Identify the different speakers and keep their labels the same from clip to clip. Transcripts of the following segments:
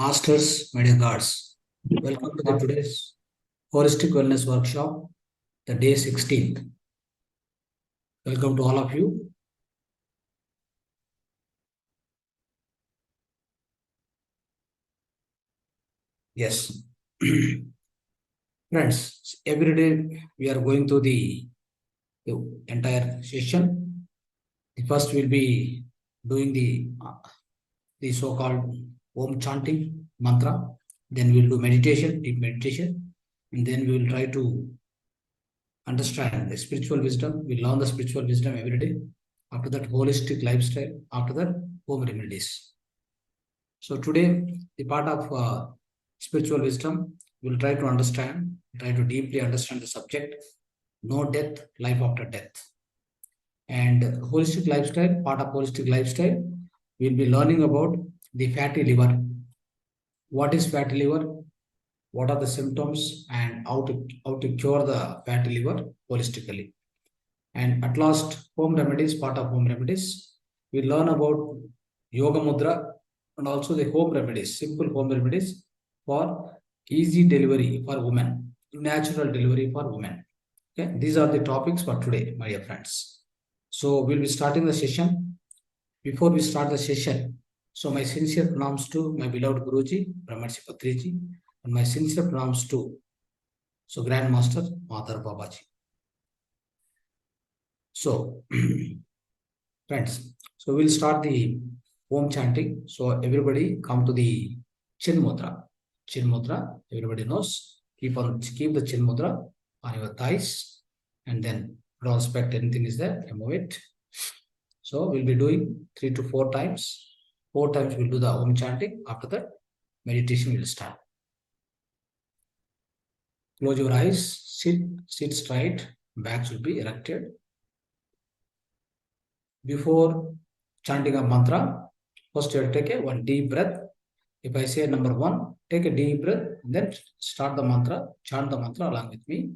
Speaker 1: Masters, my dear gods, welcome to the today's Holistic Wellness Workshop, the day 16th. Welcome to all of you. Yes. Friends, every day we are going through the entire session. The first will be doing the so-called Om chanting mantra. Then we'll do meditation, deep meditation. And then we will try to understand the spiritual wisdom. We learn the spiritual wisdom every day. After that, holistic lifestyle. After that, home remedies. So today, the part of spiritual wisdom, we'll try to understand, try to deeply understand the subject, no death, life after death. And holistic lifestyle, part of holistic lifestyle, we'll be learning about the fatty liver. What is fatty liver? What are the symptoms and how to cure the fatty liver holistically? And at last, home remedies, part of home remedies. We learn about yoga mudra and also the home remedies, simple home remedies for easy delivery for women, natural delivery for women. Okay, these are the topics for today, my dear friends. So we'll be starting the session. Before we start the session, so my sincere pranams to my beloved Guruji, Brahmarshi Patriji, and my sincere pranams to Grandmaster Mahavatar Babaji. So, friends, so we'll start the Om chanting. So everybody come to the Chin Mudra. Chin Mudra, everybody knows. Keep the Chin Mudra on your thighs, and then don't expect anything is there. Remove it. So we'll be doing 3 to 4 times. 4 times we'll do the Om chanting. After that, meditation will start. Close your eyes. Sit straight. Back should be erected. Before chanting a mantra, first you take one deep breath. If I say number 1, take a deep breath, then start the mantra, chant the mantra along with me.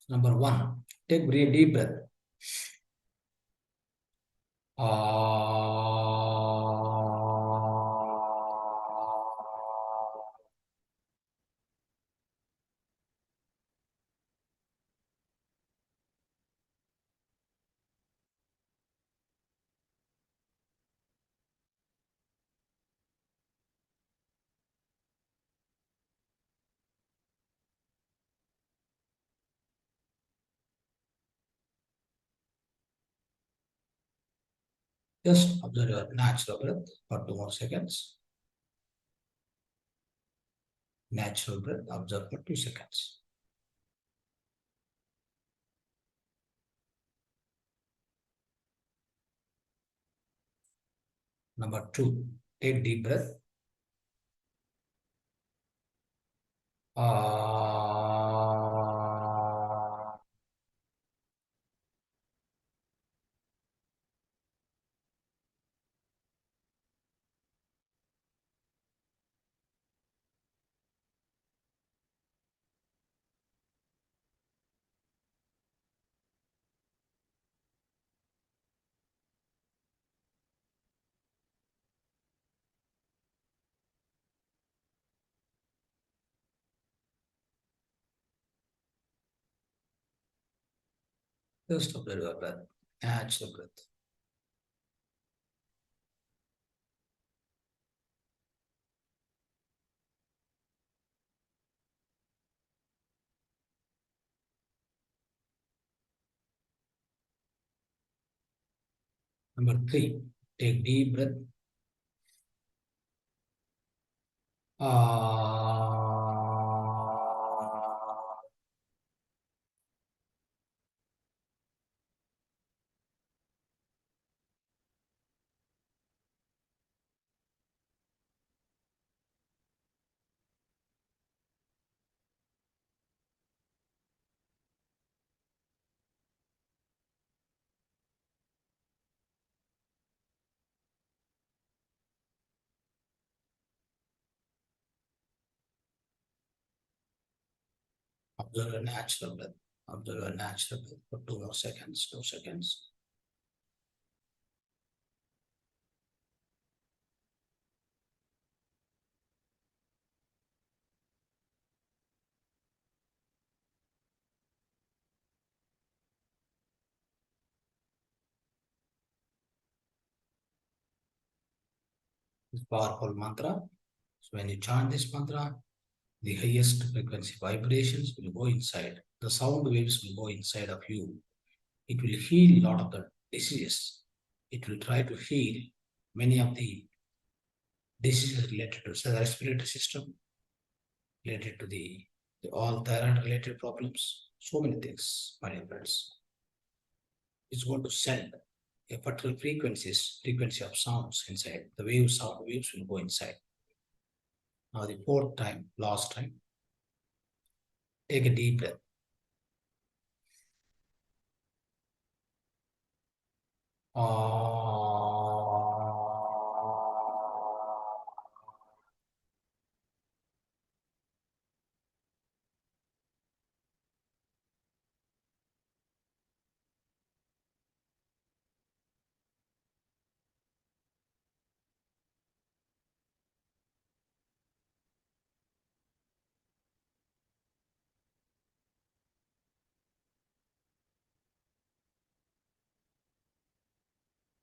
Speaker 1: Number 1, take deep breath. Just observe your natural breath for 2 more seconds. Natural breath, observe for 2 seconds. Number 2, take deep breath. Just observe your breath, natural breath. Number 3, take deep breath. Observe a natural breath. Observe a natural breath for 2 more seconds. 2 seconds. This powerful mantra. So when you chant this mantra, the highest frequency vibrations will go inside. The sound waves will go inside of you. It will heal a lot of the diseases. It will try to heal many of the diseases related to the respiratory system, related to the all thyroid related problems, so many things, my dear friends. It's going to send a particular frequency of sounds inside. The sound waves will go inside. Now the fourth time, last time, take a deep breath.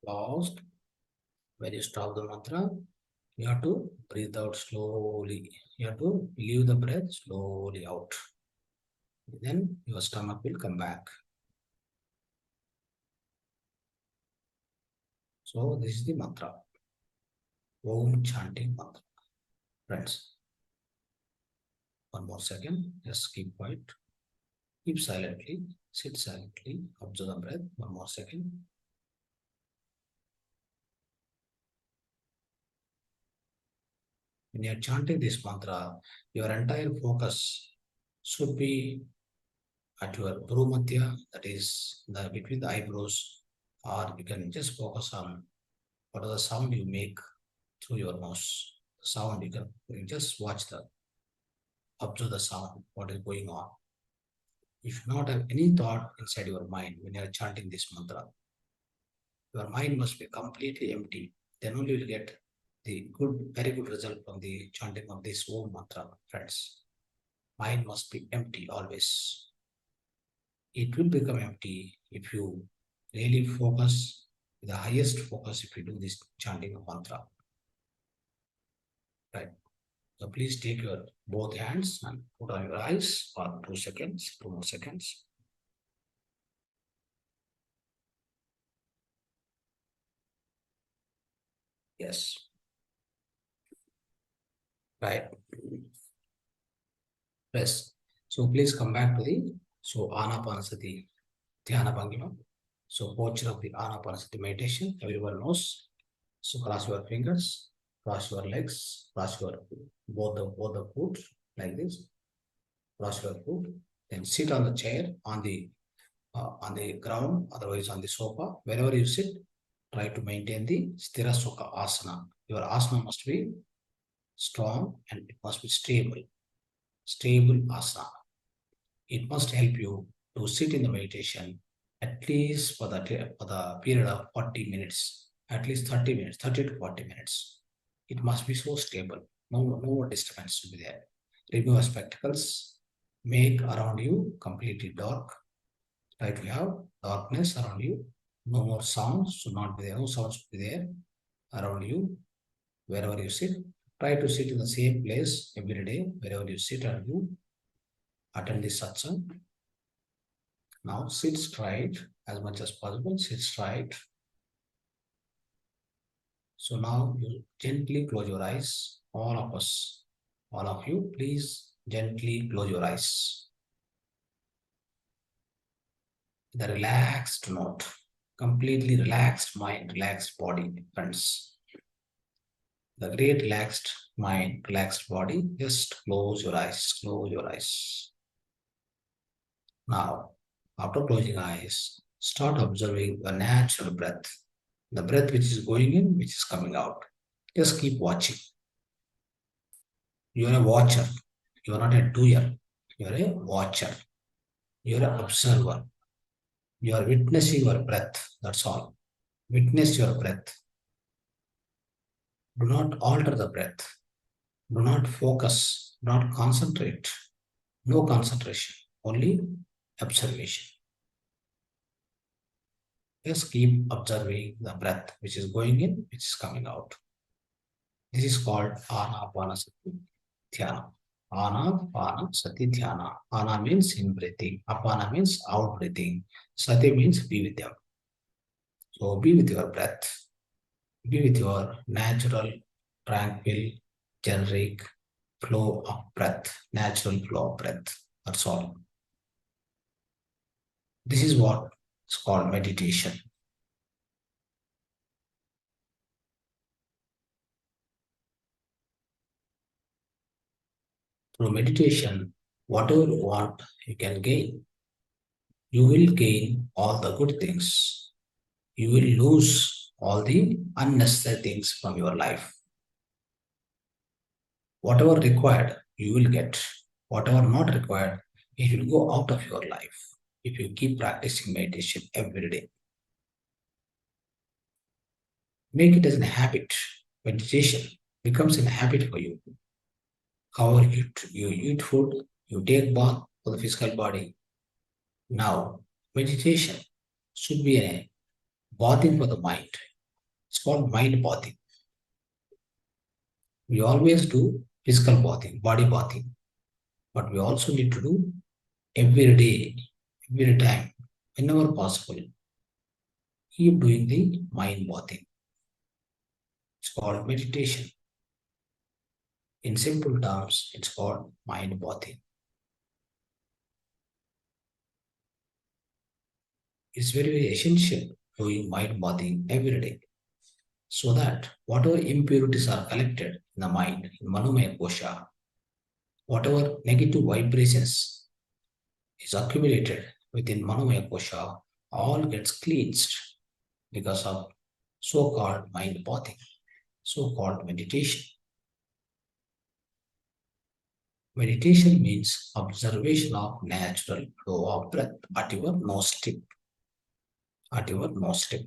Speaker 1: Last, when you stop the mantra, you have to breathe out slowly. You have to leave the breath slowly out. Then your stomach will come back. So this is the mantra. Om chanting mantra. Friends, one more second. Just keep quiet. Keep silently. Sit silently. Observe the breath. One more second. When you are chanting this mantra, your entire focus should be at your bhrumatya, that is between the eyebrows, or you can just focus on what are the sound you make through your nose. The sound you can just observe the sound, what is going on. You should not have any thought inside your mind when you are chanting this mantra. Your mind must be completely empty. Then only you will get the very good result from the chanting of this Om mantra, friends. Mind must be empty always. It will become empty if you really focus, the highest focus, if you do this chanting of mantra. Right. So please take your both hands and put on your eyes for 2 seconds, 2 more seconds. Yes. Right. Yes. So please come back to the Anapanasati Dhyana Bhangima. So posture of the Anapanasati meditation, everyone knows. So cross your fingers, cross your legs, cross your both the foot like this. Cross your foot, then sit on the chair on the ground, otherwise on the sofa. Wherever you sit, try to maintain the Sthira Sukha Asana. Your asana must be strong and it must be stable. Stable asana. It must help you to sit in the meditation at least for the period of 40 minutes, at least 30 minutes, 30 to 40 minutes. It must be so stable. No disturbance should be there. Remove your spectacles. Make around you completely dark. Try to have darkness around you. No more sounds should not be there. No sounds should be there around you. Wherever you sit, try to sit in the same place every day. Wherever you sit and you attend this satsang. Now sit straight as much as possible. Sit straight. So now you gently close your eyes. All of us, all of you, please gently close your eyes. The relaxed note, completely relaxed mind, relaxed body, friends. The great relaxed mind, relaxed body, just close your eyes, close your eyes. Now, after closing eyes, start observing the natural breath. The breath which is going in, which is coming out. Just keep watching. You are a watcher. You are not a doer. You are a watcher. You are an observer. You are witnessing your breath. That's all. Witness your breath. Do not alter the breath. Do not focus. Do not concentrate. No concentration. Only observation. Just keep observing the breath which is going in, which is coming out. This is called Anapanasati Dhyana. Anapanasati Dhyana. Ana means in breathing. Apana means out breathing. Sati means be with them. So be with your breath. Be with your natural, tranquil, generic flow of breath. Natural flow of breath. That's all. This is what is called meditation. Through meditation, whatever you want, you can gain. You will gain all the good things. You will lose all the unnecessary things from your life. Whatever required, you will get. Whatever not required, it will go out of your life if you keep practicing meditation every day. Make it as a habit. Meditation becomes a habit for you. However, you eat food, you take bath for the physical body. Now, meditation should be a bathing for the mind. It's called mind bathing. We always do physical bathing, body bathing, but we also need to do every day, every time, whenever possible. Keep doing the mind bathing. It's called meditation. In simple terms, it's called mind bathing. It's very, very essential doing mind bathing every day so that whatever impurities are collected in the mind, in Manomaya Kosha, whatever negative vibrations is accumulated within Manomaya Kosha, all gets cleansed because of so-called mind bathing, so-called meditation. Meditation means observation of natural flow of breath at your nose tip. At your nose tip.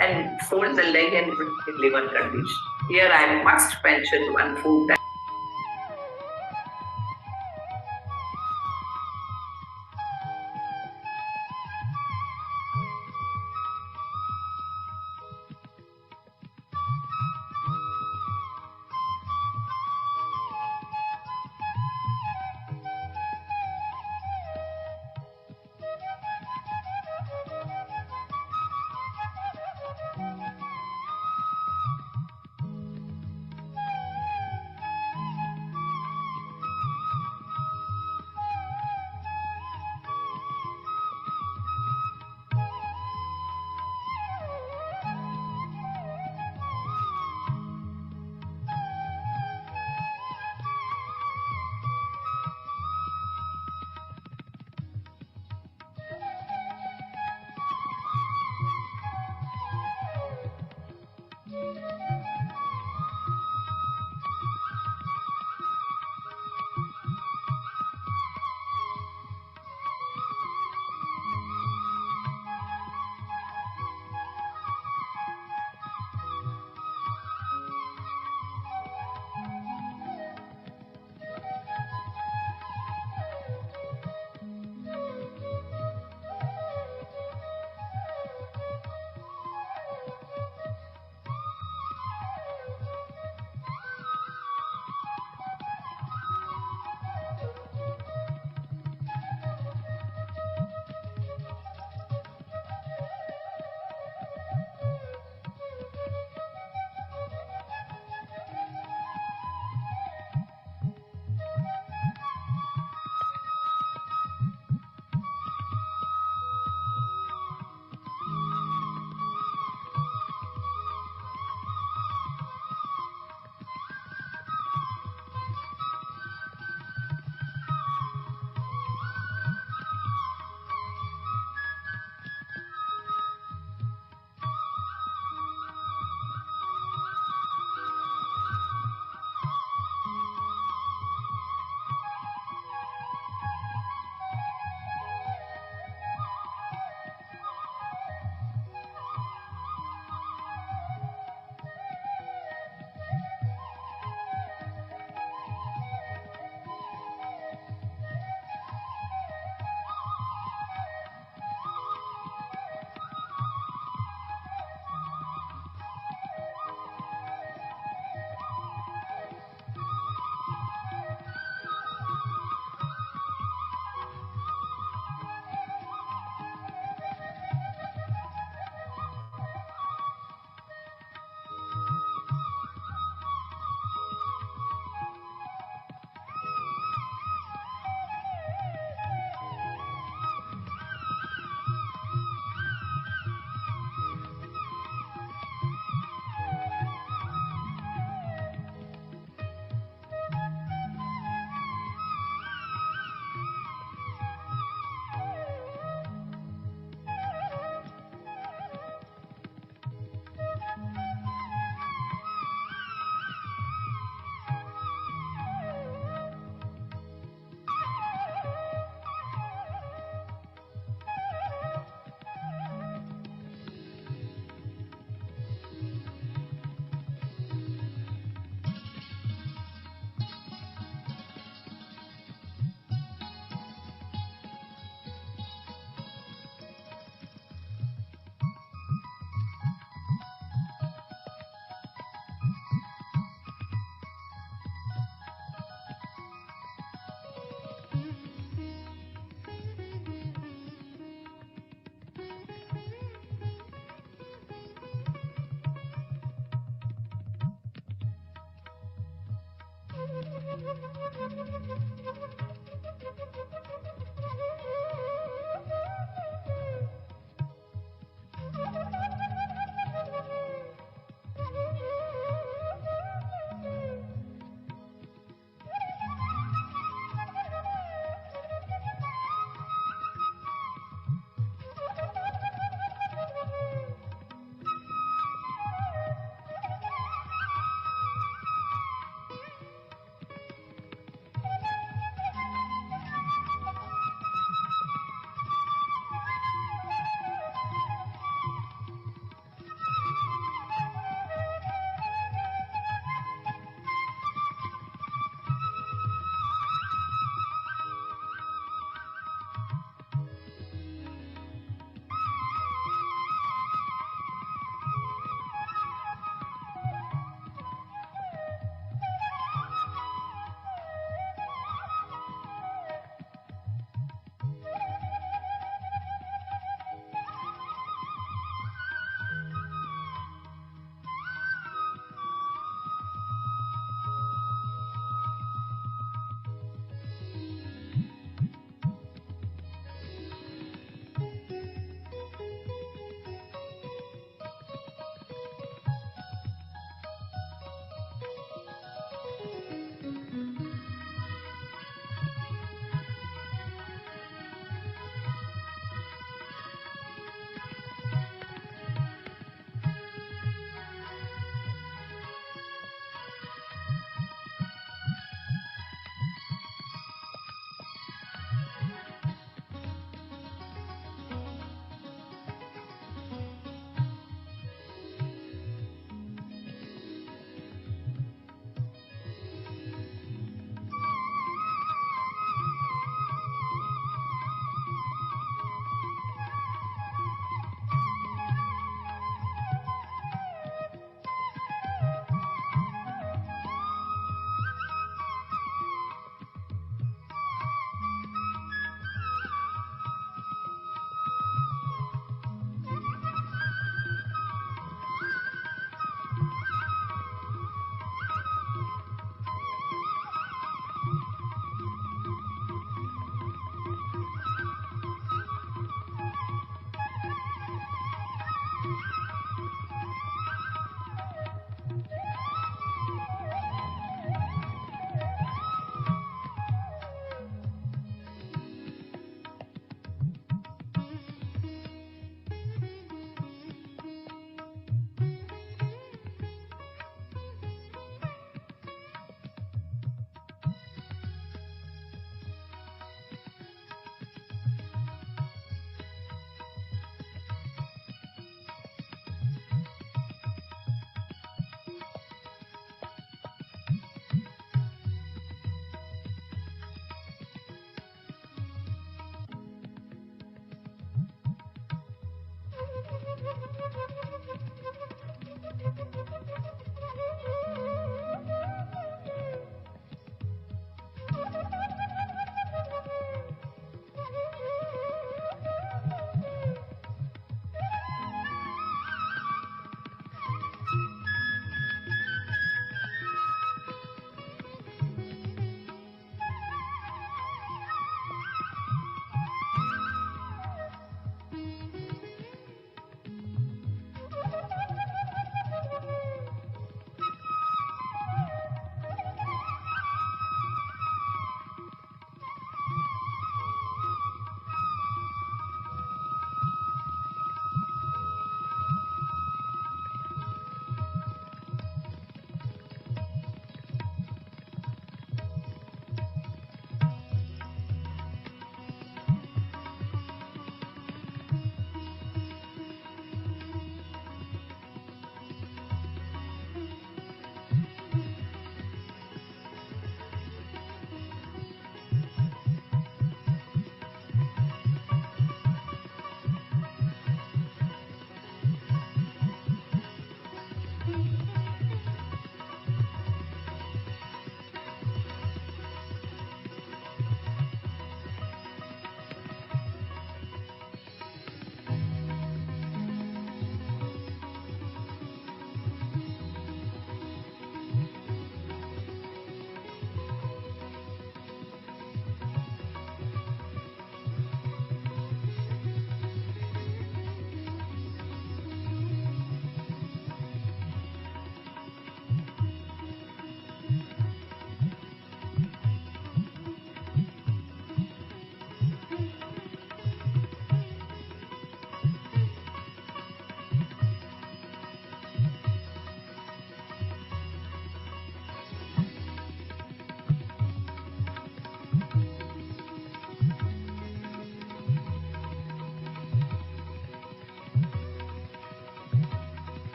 Speaker 2: And fold the leg and liver condition. Here I must mention one food that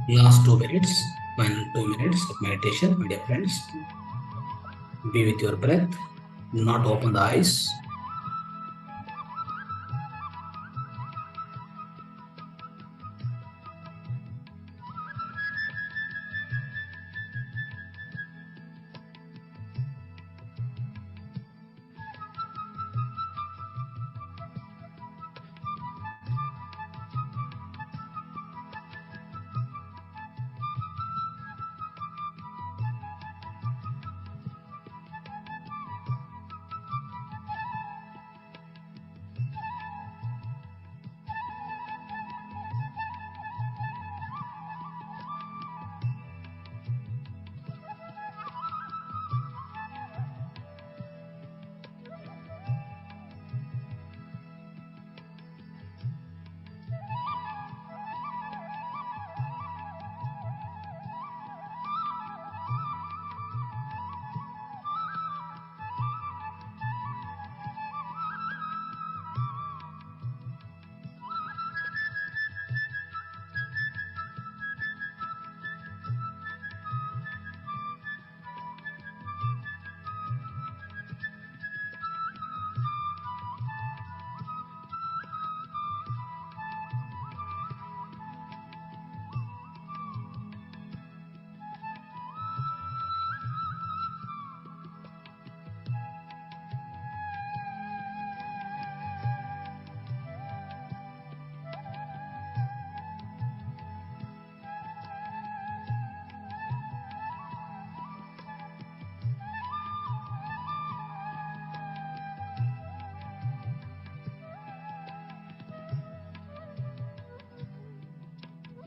Speaker 1: Last 2 minutes, final 2 minutes of meditation, my dear friends. Be with your breath, not open the eyes.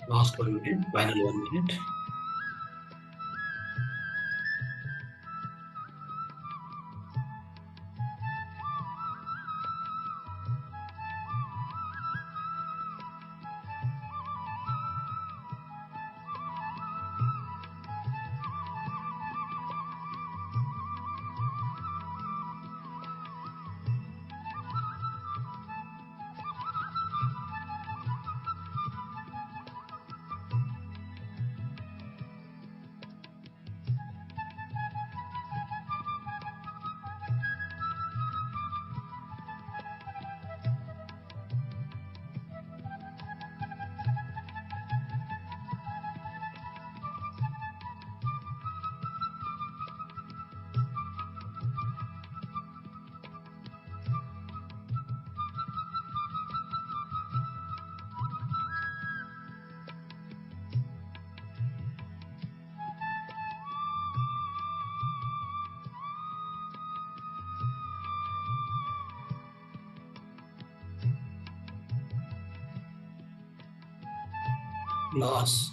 Speaker 1: Last 1 minute, final 1 minute.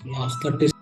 Speaker 1: Last 30.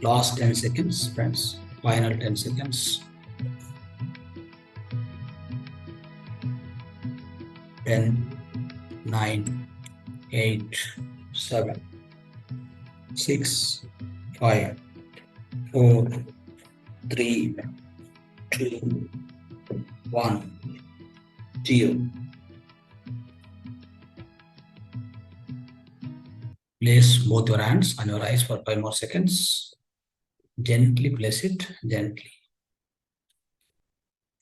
Speaker 1: Last 10 seconds, friends. Final 10 seconds. 10, 9, 8, 7, 6, 5, 4, 3, 2, 1, 0. Place both your hands on your eyes for 5 more seconds. Gently place it, gently.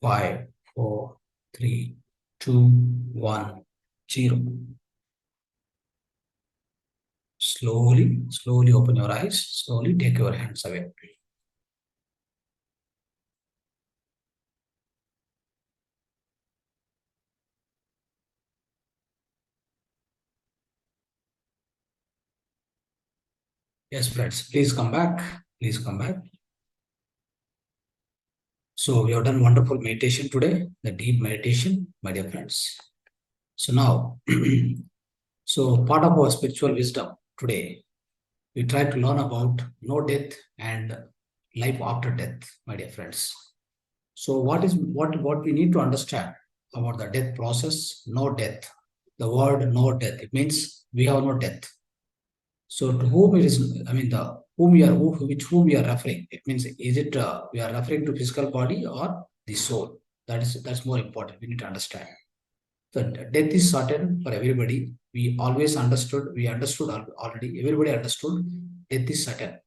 Speaker 1: 5, 4, 3, 2, 1, 0. Slowly open your eyes. Slowly take your hands away. Yes, friends, please come back. Please come back. So we have done wonderful meditation today, the deep meditation, my dear friends. So now, so part of our spiritual wisdom today, we try to learn about no death and life after death, my dear friends. So what we need to understand about the death process? No death. The word no death, it means we have no death. So to whom it is, I mean, the whom we are, whom we are referring. It means, is it we are referring to physical body or the soul? That's more important. We need to understand. So death is certain for everybody. We always understood. We understood already. Everybody understood. Death is certain.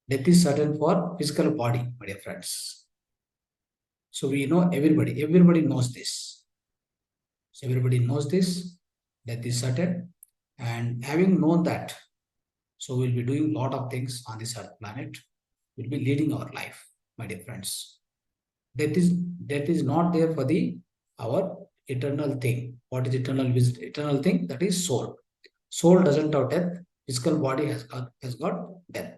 Speaker 1: Death is certain for physical body, my dear friends. So we know everybody. Everybody knows this. So everybody knows this. Death is certain. And having known that, so we'll be doing a lot of things on this earth planet. We'll be leading our life, my dear friends. Death is not there for our eternal thing. What is eternal thing? That is soul. Soul doesn't have death. Physical body has got death.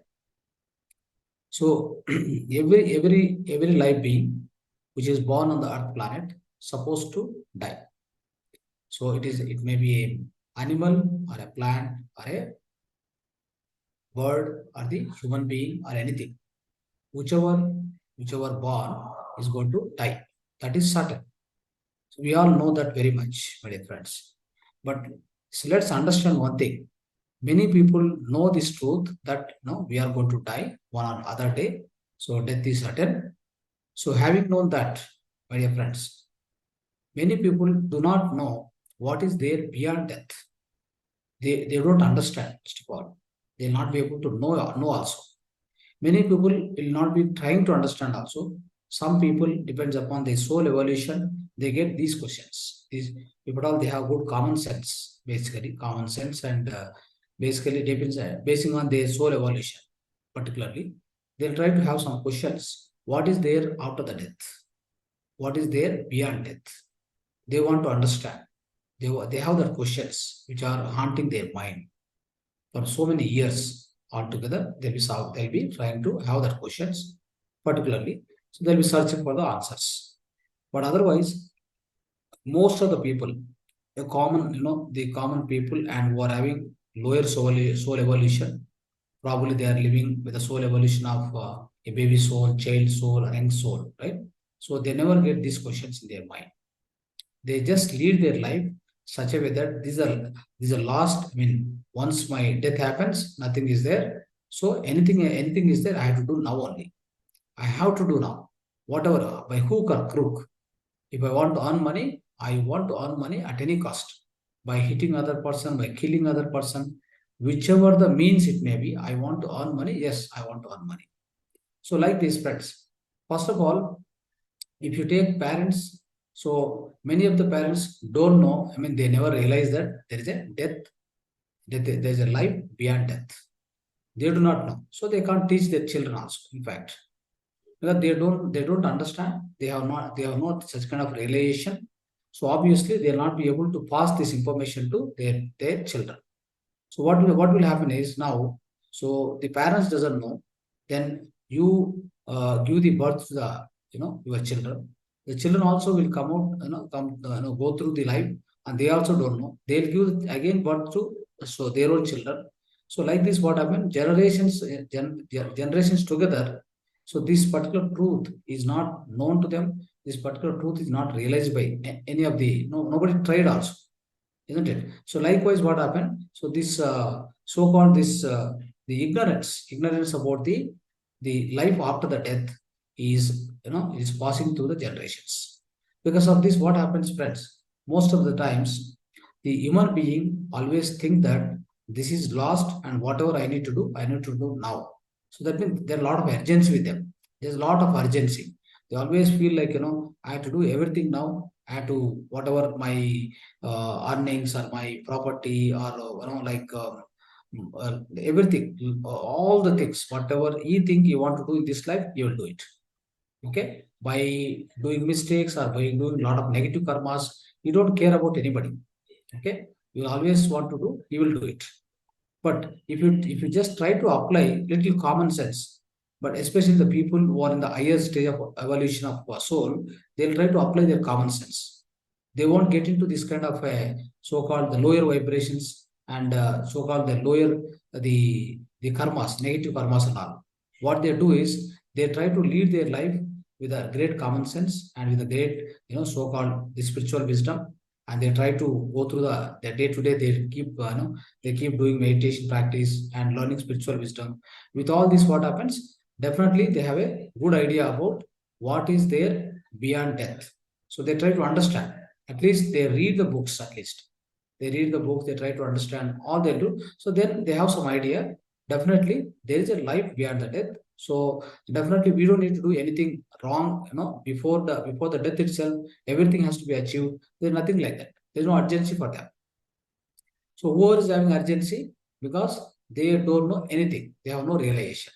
Speaker 1: So every life being which is born on the earth planet supposed to die. So it may be an animal or a plant or a bird or the human being or anything. Whichever born is going to die. That is certain. So we all know that very much, my dear friends. But so let's understand one thing. Many people know this truth that we are going to die one or other day. So death is certain. So having known that, my dear friends, many people do not know what is there beyond death. They don't understand, first of all. They will not be able to know also. Many people will not be trying to understand also. Some people, depends upon their soul evolution, they get these questions. These people, all they have good common sense, basically common sense, and basically depends basing on their soul evolution. Particularly, they'll try to have some questions. What is there after the death? What is there beyond death? They want to understand. They have their questions which are haunting their mind for so many years altogether. They'll be trying to have that questions particularly. So they'll be searching for the answers. But otherwise, most of the people, the common people and who are having lower soul evolution, probably they are living with the soul evolution of a baby soul, child soul, or young soul, right? So they never get these questions in their mind. They just lead their life such a way that these are last. I mean, once my death happens, nothing is there. So anything is there, I have to do now only. I have to do now. Whatever, by hook or crook. If I want to earn money, I want to earn money at any cost. By hitting other person, by killing other person, whichever the means it may be, I want to earn money. Yes, I want to earn money. So like these friends, first of all, if you take parents, so many of the parents don't know, I mean, they never realize that there is a death, that there is a life beyond death. They do not know. So they can't teach their children also, in fact. Because they don't understand, they have not such kind of realization. So obviously they'll not be able to pass this information to their children. So what will happen is now, so the parents doesn't know, then you give the birth to the your children. The children also will come out, go through the life, and they also don't know. They'll give again birth to their own children. So like this, what happened? Generations together. So this particular truth is not known to them. This particular truth is not realized by any of the nobody tried also, isn't it? So likewise, what happened? So this so-called the ignorance about the life after the death is is passing through the generations. Because of this, what happens, friends? Most of the times, the human being always think that this is lost, and whatever I need to do now. So that means there are a lot of urgency with them. There's a lot of urgency. They always feel like, I have to do everything now. I have to, whatever my earnings or my property or, everything, all the things, whatever you think you want to do in this life, you will do it. Okay? By doing mistakes or by doing a lot of negative karmas, you don't care about anybody. Okay? You always want to do, you will do it. But if you just try to apply little common sense, but especially the people who are in the higher stage of evolution of soul, they'll try to apply their common sense. They won't get into this kind of so-called the lower vibrations and so-called the lower the karmas, negative karmas and all. What they do is they try to lead their life with a great common sense and with a great, so-called the spiritual wisdom, and they try to go through the day to day. They keep, they keep doing meditation practice and learning spiritual wisdom. With all this, what happens? Definitely, they have a good idea about what is there beyond death. So they try to understand. At least they read the books. At least they read the book. They try to understand all they do. So then they have some idea. Definitely, there is a life beyond the death. So definitely, we don't need to do anything wrong. Before the death itself, everything has to be achieved. There's nothing like that. There's no urgency for them. So whoever is having urgency, because they don't know anything, they have no realization.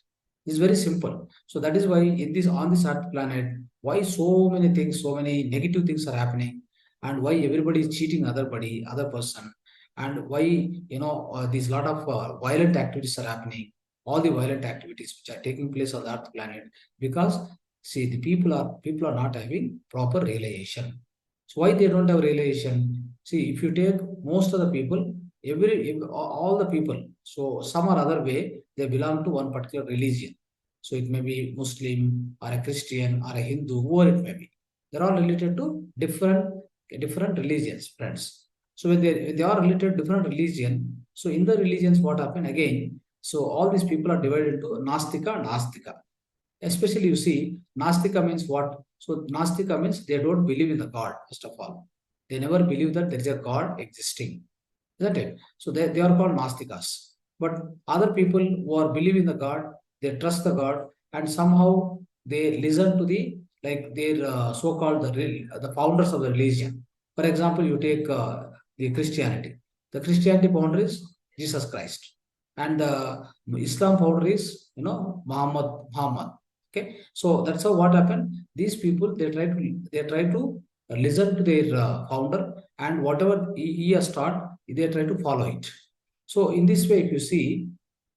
Speaker 1: It's very simple. So that is why in this on this earth planet, why so many things, so many negative things are happening, and why everybody is cheating other person, and why these lot of violent activities are happening. All the violent activities which are taking place on the earth planet, because see the people are not having proper realization. So why they don't have realization? See, if you take most of the people, all the people, so some or other way they belong to one particular religion. So it may be Muslim or a Christian or a Hindu, whoever it may be. They're all related to different religions, friends. So when they are related to different religion, so in the religions, what happen again? So all these people are divided into Nastika and Astika. Especially, you see, Nastika means what? So Nastika means they don't believe in the God, first of all. They never believe that there is a God existing. Isn't it? So they are called Nastikas. But other people who are believe in the God, they trust the God, and somehow they listen to their so-called the founders of the religion. For example, you take the Christianity. The Christianity founder is Jesus Christ, and the Islam founder is Muhammad. Okay, so that's how what happened. These people they try to listen to their founder, and whatever he has taught, they try to follow it. So in this way, if you see,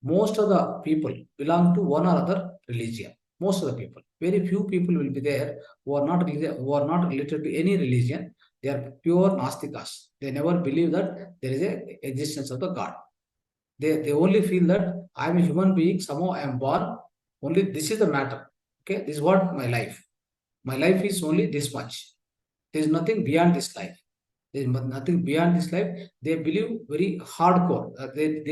Speaker 1: most of the people belong to one or other religion. Most of the people, very few people will be there who are not related to any religion. They are pure Nastikas. They never believe that there is a existence of the God. They only feel that I am a human being, somehow I am born, only this is the matter. Okay, this is what my life. My life is only this much. There is nothing beyond this life. There is nothing beyond this life. They believe very hardcore. Their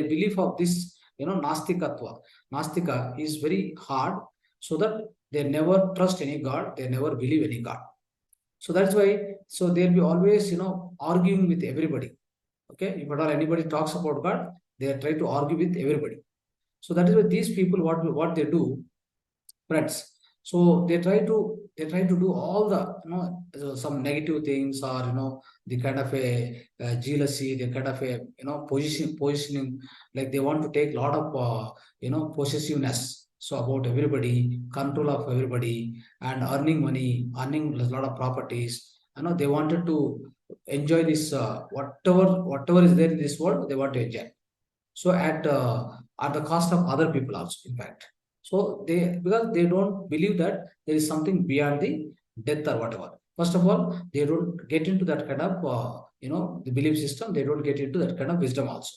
Speaker 1: belief of this, Nastikatva. Nastika is very hard, so that they never trust any God. They never believe any God. So that's why. So they'll be always, arguing with everybody. Okay, if at all anybody talks about God, they try to argue with everybody. So that is why these people, what they do, friends. So they try to do all the some negative things, or the kind of a jealousy, the kind of a positioning, like they want to take a lot of possessiveness, so about everybody, control of everybody, and earning money, earning a lot of properties. They wanted to enjoy this whatever is there in this world, they want to enjoy. So at the cost of other people also, in fact. So because they don't believe that there is something beyond the death or whatever. First of all, they don't get into that kind of the belief system. They don't get into that kind of wisdom also.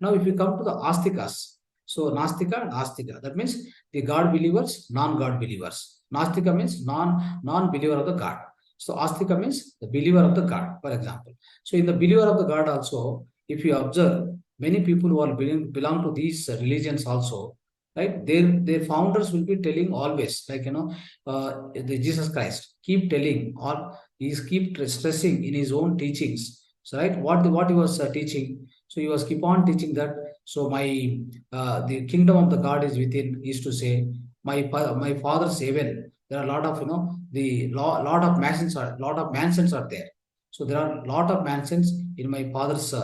Speaker 1: Now if you come to the astikas, so Nastika and Astika, that means the God believers, non-God believers. Nastika means non-believer of the God. So Astika means the believer of the God, for example. So in the believer of the God also, if you observe, many people who are belong to these religions also, right? Their founders will be telling always, like the Jesus Christ keep telling, or he's keep stressing in his own teachings. So right, what he was teaching. So he was keep on teaching that. So the kingdom of the God is within. He used to say, my father's heaven. There are a lot of lot of mansions are there. So there are a lot of mansions in my father's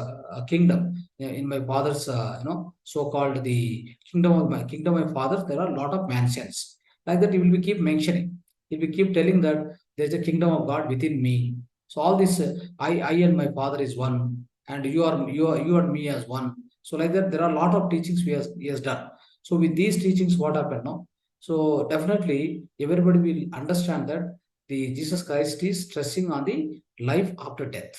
Speaker 1: kingdom. In my father's so-called the kingdom of my father. There are a lot of mansions like that. He will be keep mentioning. He will keep telling that there's a kingdom of God within me. So all this, I and my father is one, and you and me as one. So like that, there are a lot of teachings he has done. So with these teachings, what happened now? So definitely everybody will understand that the Jesus Christ is stressing on the life after death.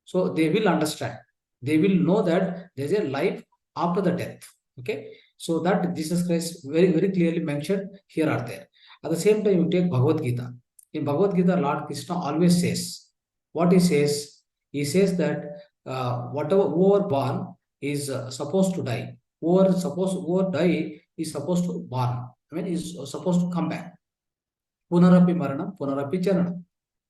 Speaker 1: So they will understand. They will know that there's a life after the death. Okay. So that Jesus Christ very, very clearly mentioned here are there. At the same time, you take Bhagavad Gita. In Bhagavad Gita, Lord Krishna always says, what he says? He says that whoever born is supposed to die. Whoever die is supposed to born. I mean, is supposed to come back. Punarapi Maranam, Punarapi Charanam.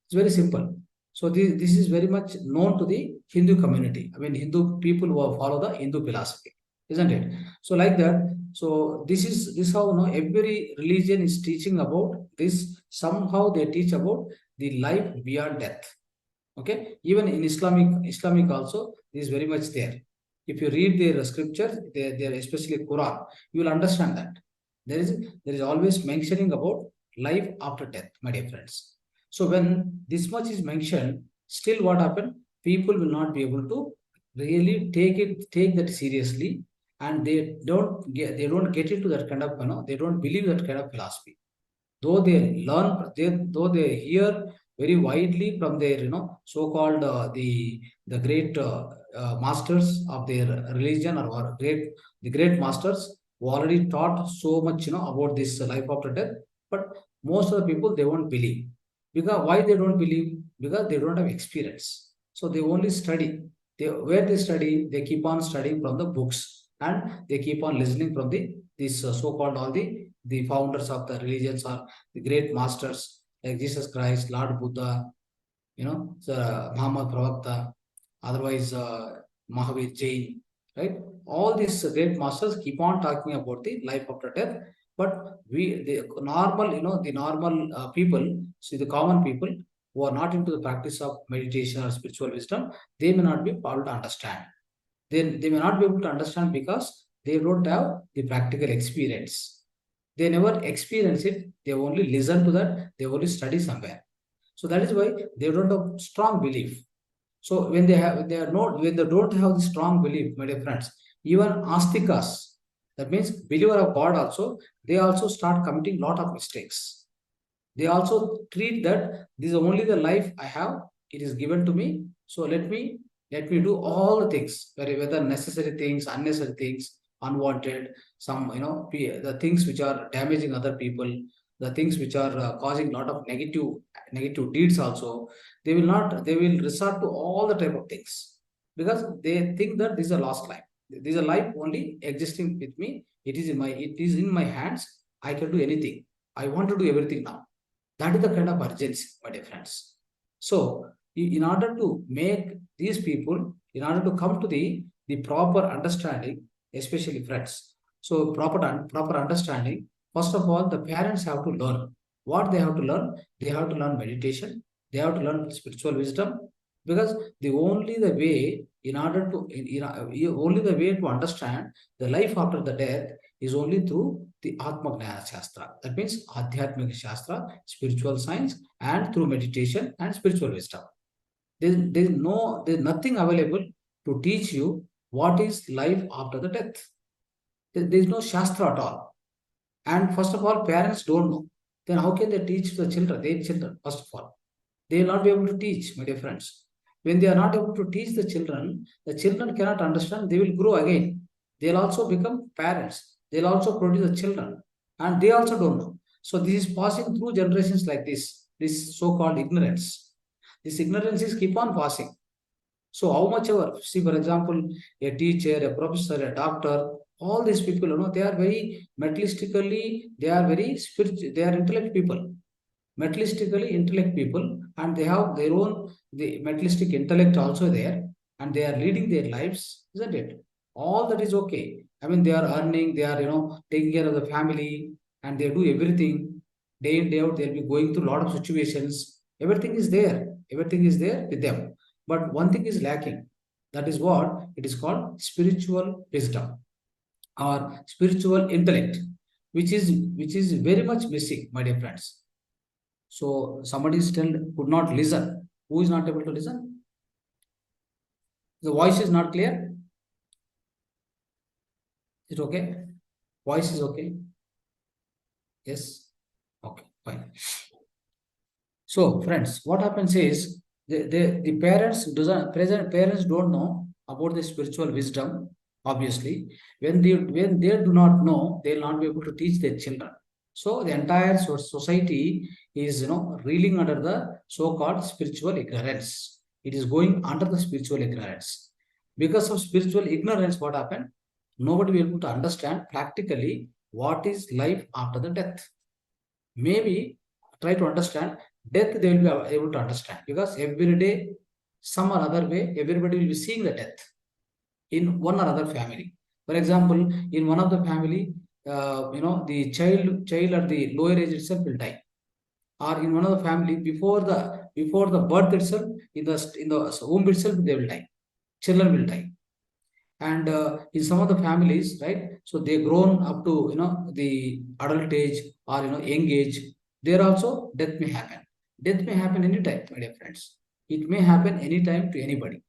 Speaker 1: It's very simple. So this is very much known to the Hindu community. I mean, Hindu people who follow the Hindu philosophy, isn't it? So like that. So this how every religion is teaching about this. Somehow they teach about the life beyond death. Okay, even in Islamic also this is very much there. If you read their scriptures, they especially Quran, you will understand that there is always mentioning about life after death, my dear friends. So when this much is mentioned, still what happened? People will not be able to really take that seriously, and they don't get into that kind of they don't believe that kind of philosophy. Though they hear very widely from their so-called the great masters of their religion, or the great masters who already taught so much about this life after death, but most of the people they won't believe. Because why they don't believe? Because they don't have experience. So they only study. Where they study, they keep on studying from the books, and they keep on listening from this so-called all the founders of the religions, or the great masters like Jesus Christ, Lord Buddha, Muhammad Pravakta, otherwise Mahavir Jain, right? All these great masters keep on talking about the life after death, but the normal people, see the common people who are not into the practice of meditation or spiritual wisdom, they may not be able to understand. They may not be able to understand because they don't have the practical experience. They never experience it. They only listen to that. They only study somewhere. So that is why they don't have strong belief. So when when they don't have the strong belief, my dear friends, even astikas, that means believer of God also, they also start committing lot of mistakes. They also treat that this is only the life I have. It is given to me. So let me do all the things, whether necessary things, unnecessary things, unwanted, some the things which are damaging other people, the things which are causing a lot of negative deeds also. They will resort to all the type of things, because they think that this is a lost life. This is a life only existing with me. It is in my hands. I can do anything. I want to do everything now. That is the kind of urgency, my dear friends. So, in order to make these people, in order to come to the proper understanding, especially friends. So, proper understanding. First of all, the parents have to learn. What they have to learn? They have to learn meditation. They have to learn spiritual wisdom, because the way in order to only the way to understand the life after the death is only through the Atma Gnana Shastra. That means Adhyatmika Shastra, spiritual science, and through meditation and spiritual wisdom. There's nothing available to teach you what is life after the death. There's no Shastra at all. And first of all, parents don't know. Then how can they teach the children, their children, first of all? They will not be able to teach, my dear friends. When they are not able to teach the children cannot understand. They will grow again. They'll also become parents. They'll also produce the children. And they also don't know. So this is passing through generations like this so-called ignorance. This ignorance is keep on passing. So how much ever, see, for example, a teacher, a professor, a doctor, all these people, they are very materialistically, they are very spiritual, they are intellect people, materialistically intellect people, and they have their own the materialistic intellect also there. and they are leading their lives, isn't it? All that is okay. I mean, they are earning, they are, taking care of the family, and they do everything day in, day out. They'll be going through a lot of situations. Everything is there. Everything is there with them. But one thing is lacking. That is what it is called spiritual wisdom or spiritual intellect, which is very much missing, my dear friends. So somebody still could not listen. Who is not able to listen? The voice is not clear. Is it okay? Voice is okay. Yes. Okay. Fine. So friends, what happens is the parents don't know about the spiritual wisdom. Obviously, when they do not know, they will not be able to teach their children. So the entire society is reeling under the so-called spiritual ignorance. It is going under the spiritual ignorance. Because of spiritual ignorance, what happened? Nobody will be able to understand practically what is life after the death. Maybe try to understand death, they will be able to understand, because every day, some or other way, everybody will be seeing the death in one or other family. For example, in one of the family, the child at the lower age itself will die, or in one of the family, before the birth itself, in the womb itself, they will die. Children will die. And in some of the families, right, so they grown up to the adult age, or young age, there also death may happen. Death may happen anytime, my dear friends. It may happen anytime to anybody.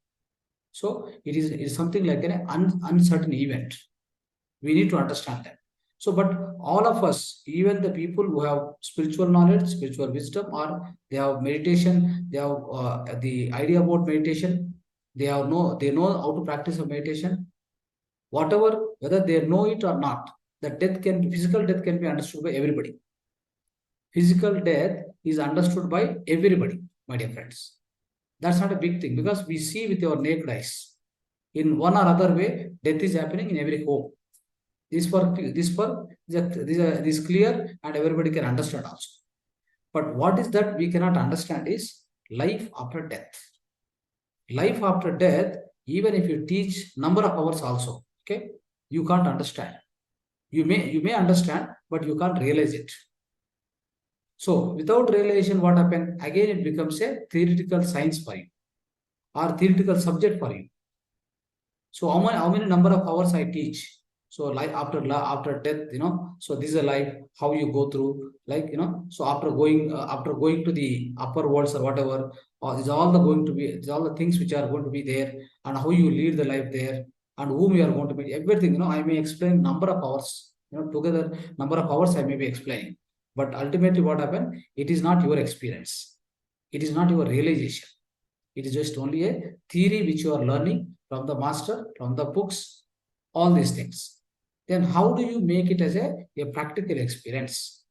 Speaker 1: So it is something like an uncertain event. We need to understand that. So but all of us, even the people who have spiritual knowledge, spiritual wisdom, or they have meditation, they have the idea about meditation, they know how to practice a meditation. Whatever, whether they know it or not, the physical death can be understood by everybody. Physical death is understood by everybody, my dear friends. That's not a big thing, because we see with our naked eyes. In one or other way, death is happening in every home. This is clear, and everybody can understand also. But what is that we cannot understand is life after death. Life after death, even if you teach number of hours also, okay, you can't understand. You may understand, but you can't realize it. So without realization, what happened? Again, it becomes a theoretical science for you, or theoretical subject for you. So how many number of hours I teach? So life after death, so this is a life, how you go through, like, so after going to the upper worlds or whatever, is all the things which are going to be there, and how you lead the life there, and whom you are going to meet, everything. I may explain number of hours, together number of hours I may be explaining. But ultimately, what happened? It is not your experience. It is not your realization. It is just only a theory which you are learning from the master, from the books, all these things. Then how do you make it as a practical experience?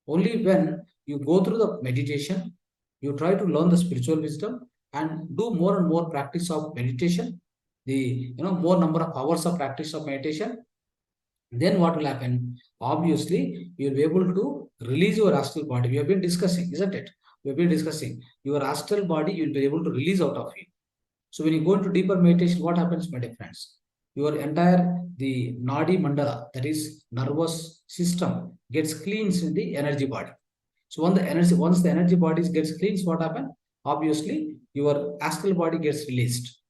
Speaker 1: Only when you go through the meditation, you try to learn the spiritual wisdom, and do more and more practice of meditation, the more number of hours of practice of meditation. Then what will happen? Obviously, you will be able to release your astral body. We have been discussing, isn't it? We have been discussing your astral body, you will be able to release out of you. So when you go into deeper meditation, what happens, my dear friends? Your entire the nadi mandala, that is nervous system, gets cleansed in the energy body. So once the energy body gets cleansed, what happens? Obviously, your astral body gets released,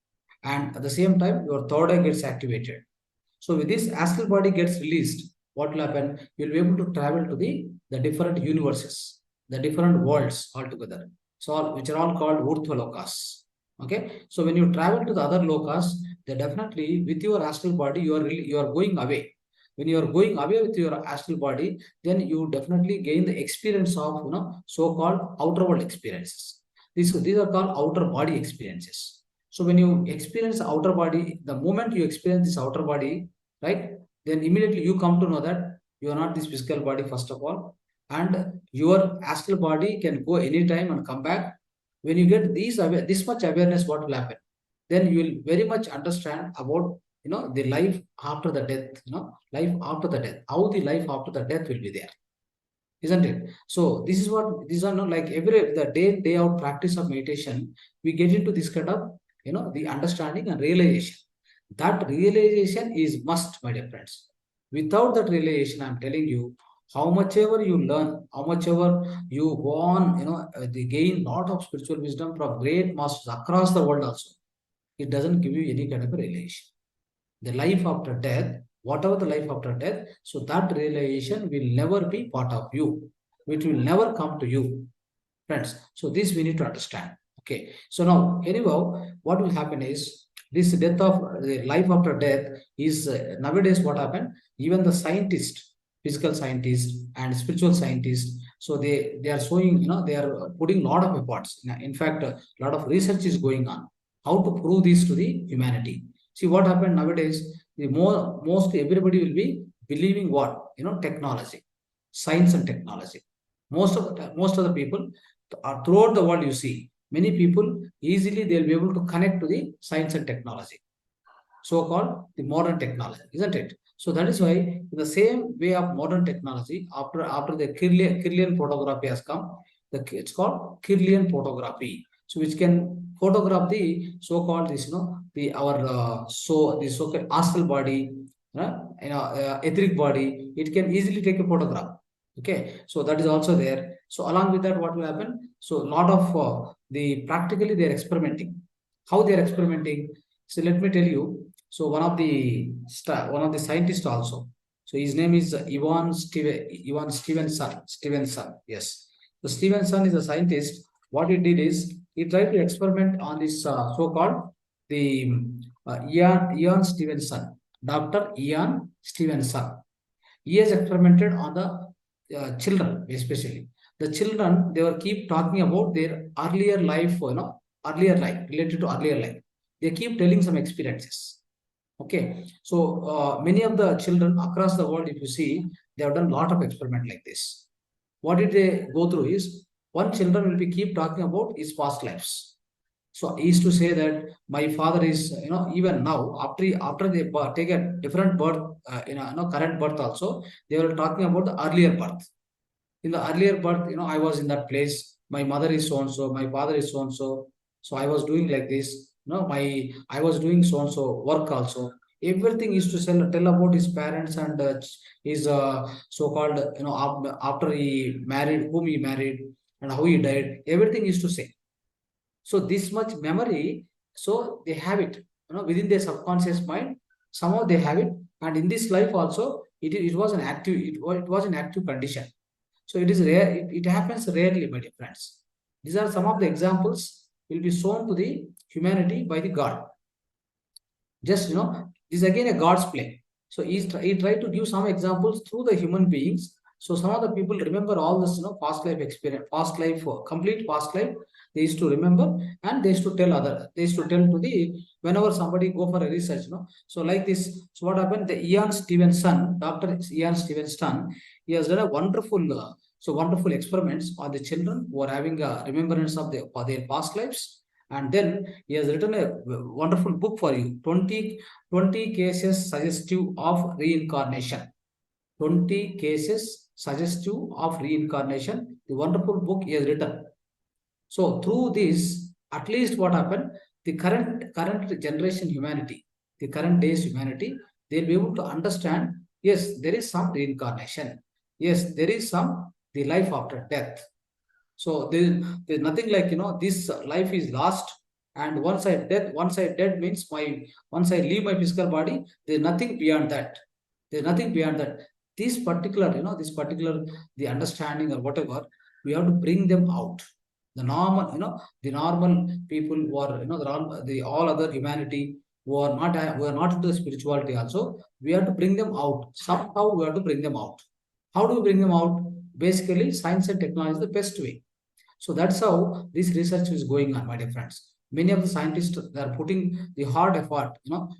Speaker 1: and at the same time, your third eye gets activated. So with this astral body gets released, what will happen? You'll be able to travel to the different universes, the different worlds altogether. So which are all called Urtva lokas. Okay. So when you travel to the other lokas, then definitely with your astral body, you are going away. When you are going away with your astral body, then you definitely gain the experience of so-called outer world experiences. These are called outer body experiences. So when you experience the outer body, the moment you experience this outer body, right, then immediately you come to know that you are not this physical body, first of all, and your astral body can go anytime and come back. When you get this much awareness, what will happen? Then you will very much understand about the life after the death, life after the death, how the life after the death will be there, isn't it? So this is what these are not like every the day out practice of meditation. We get into this kind of the understanding and realization. That realization is must, my dear friends. Without that realization, I'm telling you, how much ever you learn, how much ever you go on, they gain lot of spiritual wisdom from great masters across the world also. It doesn't give you any kind of a realization. The life after death, whatever the life after death, so that realization will never be part of you. It will never come to you, friends. So this we need to understand. Okay. So now, anyhow, what will happen is this death of the life after death is nowadays what happened. Even the scientists, physical scientists and spiritual scientists, so they are showing, they are putting a lot of efforts. In fact, a lot of research is going on how to prove this to the humanity. See what happened nowadays. The most everybody will be believing what, technology, science and technology. Most of the people throughout the world, you see many people easily they'll be able to connect to the science and technology, so-called the modern technology, isn't it? So that is why in the same way of modern technology, after the Kirlian photography has come, it's called Kirlian photography. So which can photograph the so-called this, the our so the so-called astral body, etheric body. It can easily take a photograph. Okay, so that is also there. So along with that, what will happen? So a lot of the practically they are experimenting. How they are experimenting? So let me tell you. So one of the scientists also. So his name is Ivan Stevenson. Yes. So Stevenson is a scientist. What he did is he tried to experiment on this so-called the Ian Stevenson, Dr. Ian Stevenson. He has experimented on the children, especially the children. They were keep talking about their earlier life, earlier life related to earlier life. They keep telling some experiences. Okay, so many of the children across the world, if you see, they have done a lot of experiment like this. What did they go through is one children will be keep talking about his past lives. So he used to say that my father is, even now after they take a different birth, current birth also, they were talking about the earlier birth. In the earlier birth, I was in that place. My mother is so and so. My father is so and so. So I was doing like this. I was doing so and so work also. Everything is to tell about his parents and his so-called, after he married, whom he married, and how he died. Everything is to say. So this much memory, so they have it, within their subconscious mind. Somehow they have it, and in this life also, it was an active. It was an active condition. So it is rare. It happens rarely, my dear friends. These are some of the examples will be shown to the humanity by the God. Just this is again a God's play. So he tried to give some examples through the human beings. So some of the people remember all this, past life experience, past life, complete past life. They used to remember, and they used to tell other. They used to tell to the whenever somebody go for a research, So like this. So what happened? The Ian Stevenson, Dr. Ian Stevenson, he has done a wonderful experiments on the children who are having a remembrance of their past lives. And then he has written a wonderful book for you, 20 cases suggestive of reincarnation. 20 cases suggestive of reincarnation. The wonderful book he has written. So through this, at least what happened, the current generation humanity, the current days humanity, they'll be able to understand, yes, there is some reincarnation. Yes, there is some the life after death. So there's nothing like, this life is lost, and once I dead means once I leave my physical body, there's nothing beyond that. There's nothing beyond that. This particular, the understanding or whatever, we have to bring them out. The normal people who are, the all other humanity who are not into spirituality also, we have to bring them out. Somehow we have to bring them out. How do we bring them out? Basically, science and technology is the best way. So that's how this research is going on, my dear friends. Many of the scientists, they are putting the hard effort,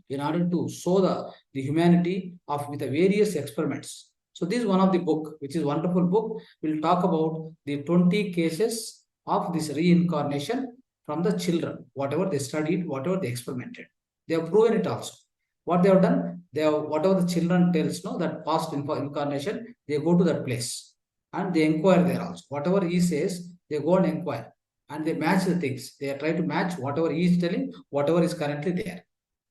Speaker 1: in order to show the humanity of with the various experiments. So this is one of the book, which is wonderful book. We'll talk about the 20 cases of this reincarnation from the children, whatever they studied, whatever they experimented. They have proven it also. What they have done, they have whatever the children tells, that past incarnation, they go to that place and they inquire there also. Whatever he says, they go and inquire. and they match the things. They are trying to match whatever he is telling, whatever is currently there.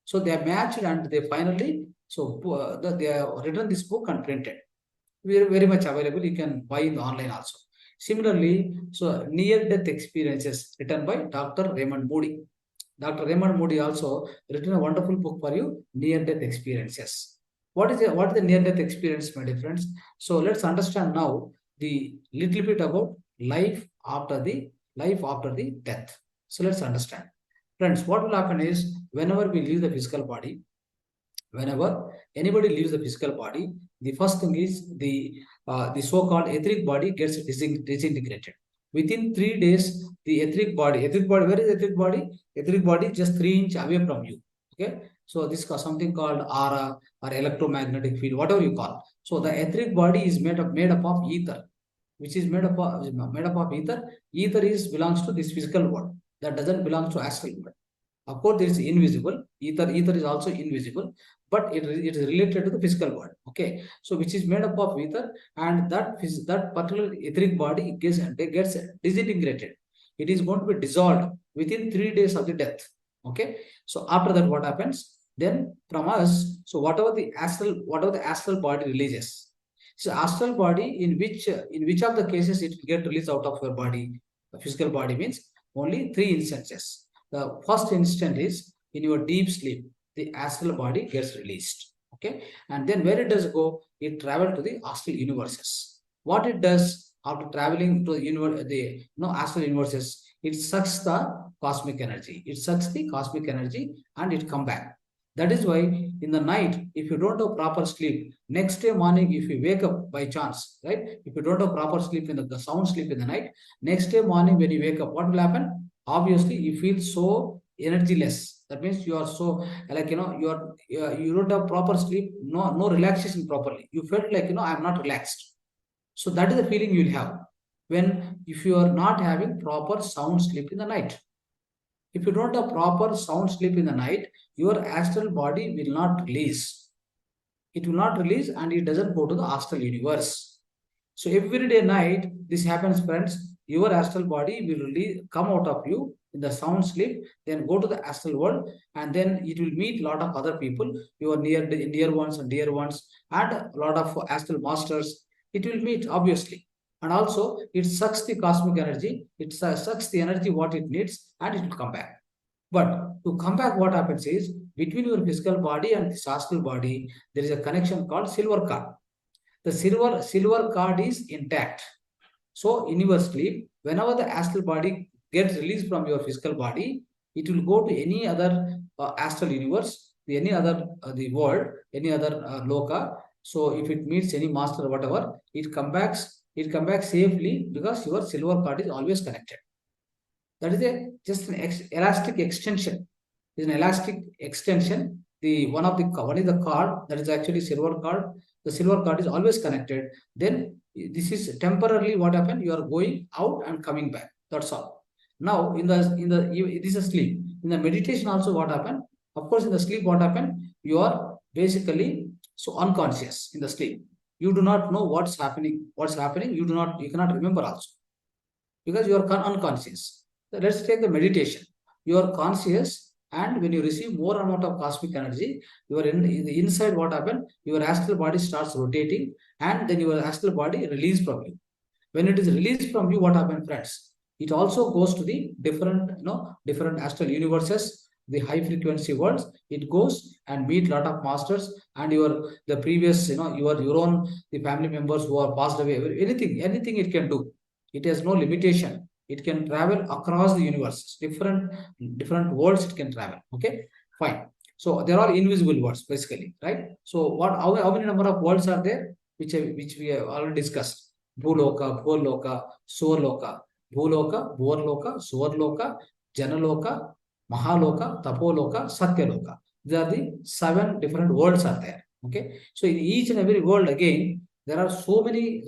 Speaker 1: So they are matched, and they finally, they have written this book and printed. Very much available. You can buy in the online also. Similarly, so near-death experiences written by Dr. Raymond Moody. Dr. Raymond Moody also written a wonderful book for you, near-death experiences. What is the near-death experience, my dear friends? So let's understand now the little bit about life after the death. So let's understand. Friends, what will happen is whenever we leave the physical body, whenever anybody leaves the physical body, the first thing is the so-called etheric body gets disintegrated. Within 3 days, the etheric body, where is etheric body? Etheric body just 3 inches away from you. Okay, so this is something called aura or electromagnetic field, whatever you call. So the etheric body is made up of ether, which is made up of ether. Ether belongs to this physical world. That doesn't belong to astral world. Of course, there is invisible. Ether is also invisible, but it is related to the physical world. Okay, so which is made up of ether, and that particular etheric body gets disintegrated. It is going to be dissolved within 3 days of the death. Okay, so after that, what happens? Then from us, so whatever the astral body releases. So astral body, in which of the cases it will get released out of your body, the physical body means only 3 instances. The first instant is in your deep sleep, the astral body gets released. Okay, and then where it does go, it travels to the astral universes. What it does after traveling to the astral universes, it sucks the cosmic energy. It sucks the cosmic energy and it come back. That is why in the night, if you don't have proper sleep, next day morning, if you wake up by chance, right? If you don't have proper sleep in the sound sleep in the night, next day morning when you wake up, what will happen? Obviously, you feel so energyless. That means you are so you don't have proper sleep, no relaxation properly. You felt like I'm not relaxed. So that is the feeling you will have if you are not having proper sound sleep in the night. If you don't have proper sound sleep in the night, your astral body will not release. It will not release, and it doesn't go to the astral universe. So every day night, this happens, friends. Your astral body will really come out of you in the sound sleep, then go to the astral world, and then it will meet a lot of other people, your near ones and dear ones, and a lot of astral masters. It will meet, obviously. And also, it sucks the cosmic energy, it sucks the energy what it needs, and it will come back. But to come back, what happens is between your physical body and the astral body, there is a connection called silver cord. The silver cord is intact. So in your sleep, whenever the astral body gets released from your physical body, it will go to any other astral universe, any other the world, any other loka. So if it meets any master or whatever, it comes back safely, because your silver cord is always connected. That is just an elastic extension. It is an elastic extension. One is the cord, that is actually silver cord. The silver cord is always connected. Then this is temporarily what happened. You are going out and coming back. That's all. Now this is a sleep. In the meditation also, what happened? Of course, in the sleep, what happened? You are basically so unconscious in the sleep. You do not know what's happening. You cannot remember also, because you are unconscious. So let's take the meditation. You are conscious, and when you receive more amount of cosmic energy, you are in the inside. What happened? Your astral body starts rotating, and then your astral body released from you. When it is released from you, what happens, friends? It also goes to the different astral universes, the high frequency worlds. It goes and meet lot of masters, and the previous your own the family members who are passed away. Anything it can do. It has no limitation. It can travel across the universe, different worlds it can travel. Okay, fine. So there are invisible worlds basically, right? So how many number of worlds are there, which we have already discussed? Bhuloka, Bhurloka, Surloka, Bhuloka, Bhurloka, Surloka, Janaloka, Mahaloka, Tapoloka, Satyaloka. These are the 7 different worlds are there. Okay, so in each and every world, again, there are so many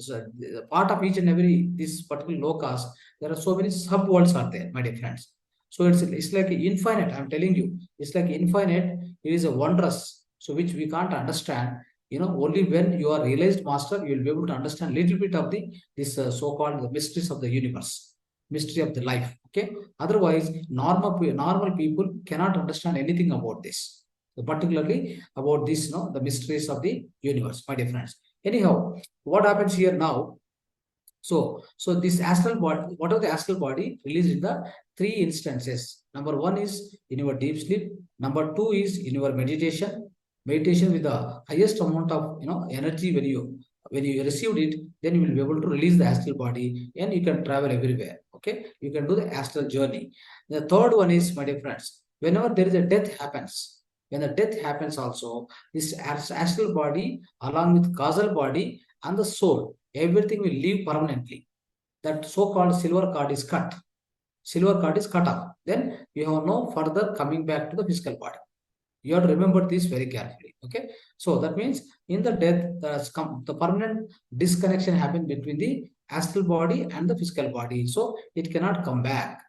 Speaker 1: part of each and every this particular lokas. There are so many sub worlds are there, my dear friends. So it's like infinite. I'm telling you, it's like infinite. It is a wondrous, so which we can't understand. Only when you are realized master, you will be able to understand little bit of this so-called the mysteries of the universe, mystery of the life. Okay, otherwise normal people cannot understand anything about this, particularly about this, the mysteries of the universe, my dear friends. Anyhow, what happens here now? So this astral body, what are the astral body released in the three instances? Number one is in your deep sleep. Number two is in your meditation with the highest amount of energy. When you received it, then you will be able to release the astral body and you can travel everywhere. Okay, you can do the astral journey. The third one is, my dear friends, whenever there is a death happens, when the death happens also, this astral body along with causal body and the soul, everything will leave permanently. That so-called silver card is cut. Silver card is cut off. Then you have no further coming back to the physical body. You have to remember this very carefully. Okay. So that means in the death, the permanent disconnection happens between the astral body and the physical body. So it cannot come back.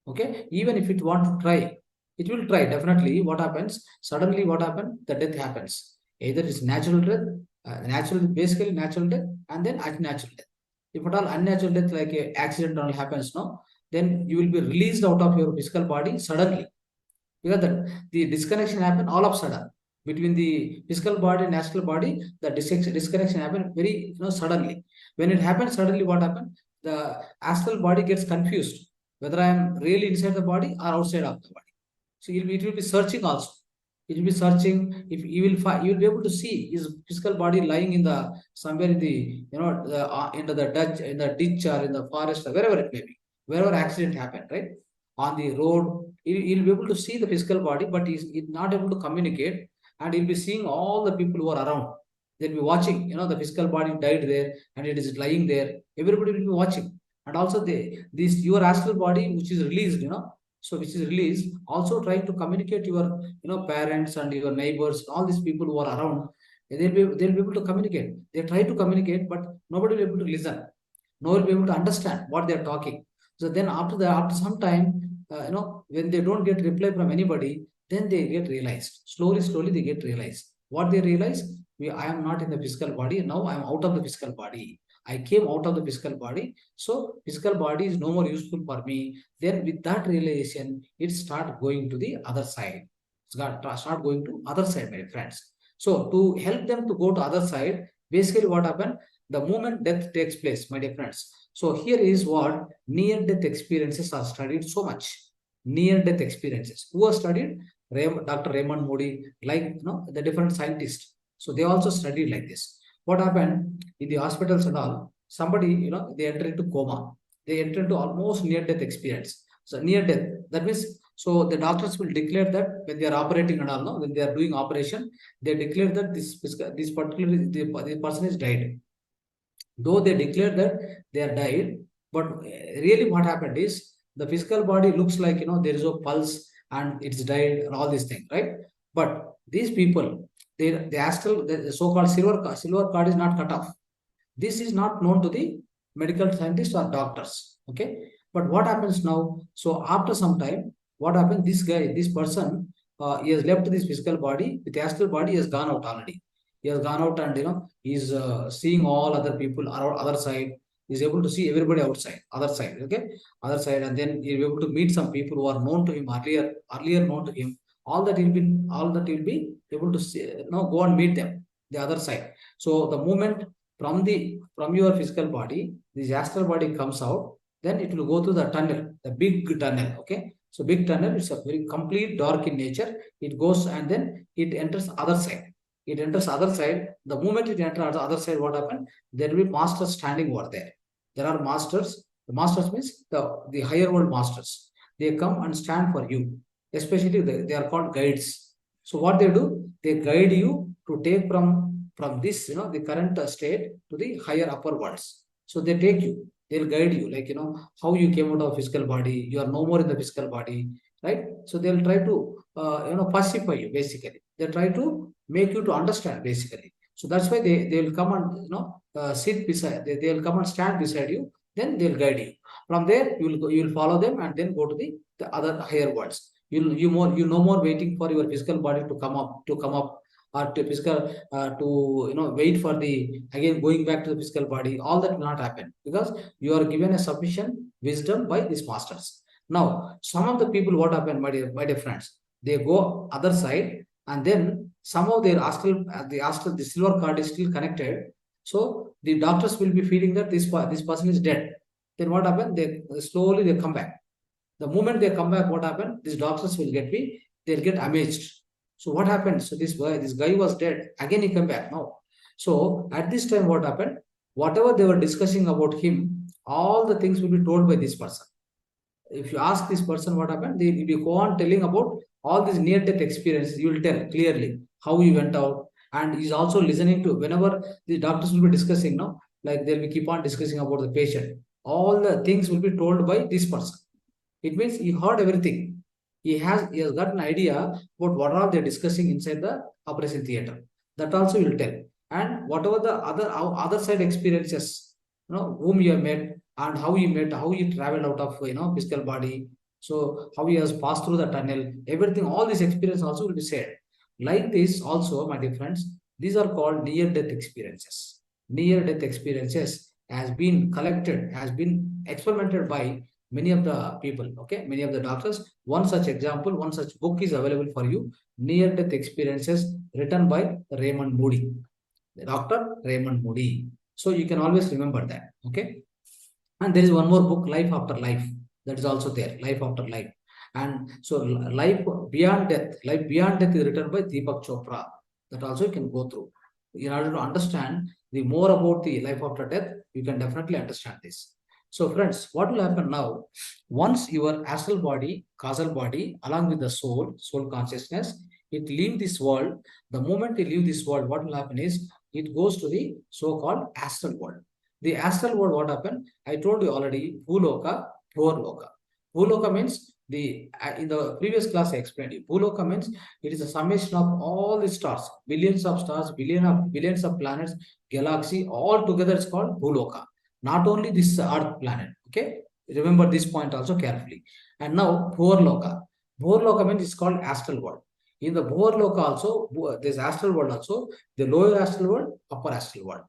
Speaker 1: Okay. Even if it want to try, it will try. Definitely what happens? Suddenly what happens? The death happens. Either it's natural death, basically natural death, and then unnatural death. If at all unnatural death like a accident only happens, no, then you will be released out of your physical body suddenly. Because the disconnection happen all of a sudden between the physical body and astral body. The disconnection happen very suddenly. When it happens suddenly, what happens? The astral body gets confused whether I am really inside the body or outside of the body. So it will be searching also. It will be searching. If you will find, you will be able to see his physical body lying in the somewhere in the into the ditch or in the forest or wherever it may be, wherever accident happened, right? On the road, he'll be able to see the physical body, but he's not able to communicate, and he'll be seeing all the people who are around. They'll be watching, the physical body died there and it is lying there. Everybody will be watching. And also this your astral body, which is released, which is released, also trying to communicate your, parents and your neighbors, all these people who are around. They'll be able to communicate. They try to communicate, but nobody will be able to listen. Nobody will be able to understand what they're talking. So then after some time, when they don't get reply from anybody, then they get realized. Slowly they get realized. What they realize, I am not in the physical body. Now I am out of the physical body. I came out of the physical body. So physical body is no more useful for me. Then with that realization, it start going to the other side. Start going to other side, my friends. So to help them to go to other side, basically what happened? The moment death takes place, my dear friends. So here is what near-death experiences are studied so much. Near-death experiences. Who are studied? Dr. Raymond Moody, like the different scientists. So they also studied like this. What happened in the hospitals and all? Somebody, they enter into coma. They enter into almost near-death experience. So near death, that means, so the doctors will declare that when they are operating and all, no, when they are doing operation, they declare that this particular the person is died. Though they declare that they are died, but really what happened is the physical body looks like there is a pulse and it's died and all these things, right? But these people, the astral, the so-called silver card is not cut off. This is not known to the medical scientists or doctors. Okay, but what happens now? So after some time, what happened? This person, he has left this physical body. With the astral body, he has gone out already. He has gone out and he's seeing all other people around other side. He's able to see everybody outside, other side. Okay, other side, and then he'll be able to meet some people who are known to him earlier known to him. All that he'll be able to see, go and meet them the other side. So the moment from your physical body, this astral body comes out, then it will go to the tunnel, the big tunnel. Okay, so big tunnel is a very complete dark in nature. It goes and then it enters other side. It enters other side. The moment it enters the other side, what happened? There will be masters standing over there. There are masters. The masters means the higher world masters. They come and stand for you. Especially they are called guides. So what they do, they guide you to take from this, the current state to the higher upper worlds. So they take you, they'll guide you, like, how you came out of physical body, you are no more in the physical body, right? So they'll try to, pacify you, basically. They try to make you to understand, basically. So that's why they'll come and, sit beside, they'll come and stand beside you, then they'll guide you. From there, you'll follow them and then go to the other higher worlds. You no more waiting for your physical body to come up or to physical to wait for the again going back to the physical body. All that will not happen because you are given a sufficient wisdom by these masters. Now, some of the people, what happened, my dear friends, they go other side, and then somehow their the silver card is still connected. So the doctors will be feeling that this person is dead. Then what happened? They slowly they come back. The moment they come back, what happened? These doctors will they'll get amazed. So what happened? So this guy was dead. Again he came back. No. So at this time, what happened? Whatever they were discussing about him, all the things will be told by this person. If you ask this person what happened, they will go on telling about all these near-death experiences. You will tell clearly how he went out, and he's also listening to whenever the doctors will be discussing. No, like they'll be keep on discussing about the patient. All the things will be told by this person. It means he heard everything. He has got an idea about what are they discussing inside the operation theater. That also will tell. And whatever the other side experiences, whom you have met and how you met, how you traveled out of physical body. So how he has passed through the tunnel, everything, all these experience also will be said. Like this, also, my dear friends, these are called near-death experiences. Near-death experiences has been collected, has been experimented by many of the people, okay, many of the doctors. One such example, one such book is available for you, Near Death Experiences, written by Raymond Moody, Dr. Raymond Moody. So you can always remember that, okay. And there is one more book, Life After Life, that is also there, Life After Life. And so Life Beyond Death, Life Beyond Death is written by Deepak Chopra. That also you can go through. In order to understand the more about the life after death, you can definitely understand this. So friends, what will happen now? Once your astral body, causal body, along with the soul consciousness, it leave this world. The moment it leave this world, what will happen is it goes to the so-called astral world. The astral world, what happened? I told you already, Bhuloka, Bhorloka. Bhuloka means in the previous class I explained it. Bhuloka means it is a summation of all the stars, billions of stars, billions of planets, galaxy, all together it's called Bhuloka. Not only this Earth planet, okay? Remember this point also carefully. And now Bhorloka. Bhorloka means it's called astral world. In the Bhorloka also, there's astral world also, the lower astral world, upper astral world.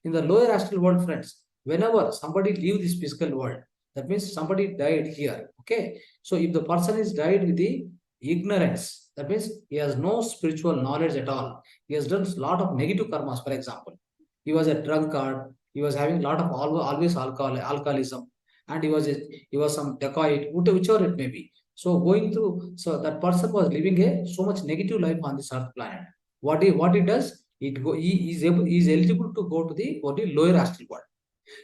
Speaker 1: In the lower astral world, friends, whenever somebody leave this physical world, that means somebody died here, okay? So if the person is died with the ignorance, that means he has no spiritual knowledge at all. He has done a lot of negative karmas, for example. He was a drunkard, he was having a lot of always alcoholism, and he was some dacoit, whichever it may be. So going through, so that person was living so much negative life on this earth planet. What he does, he is eligible to go to the lower astral world.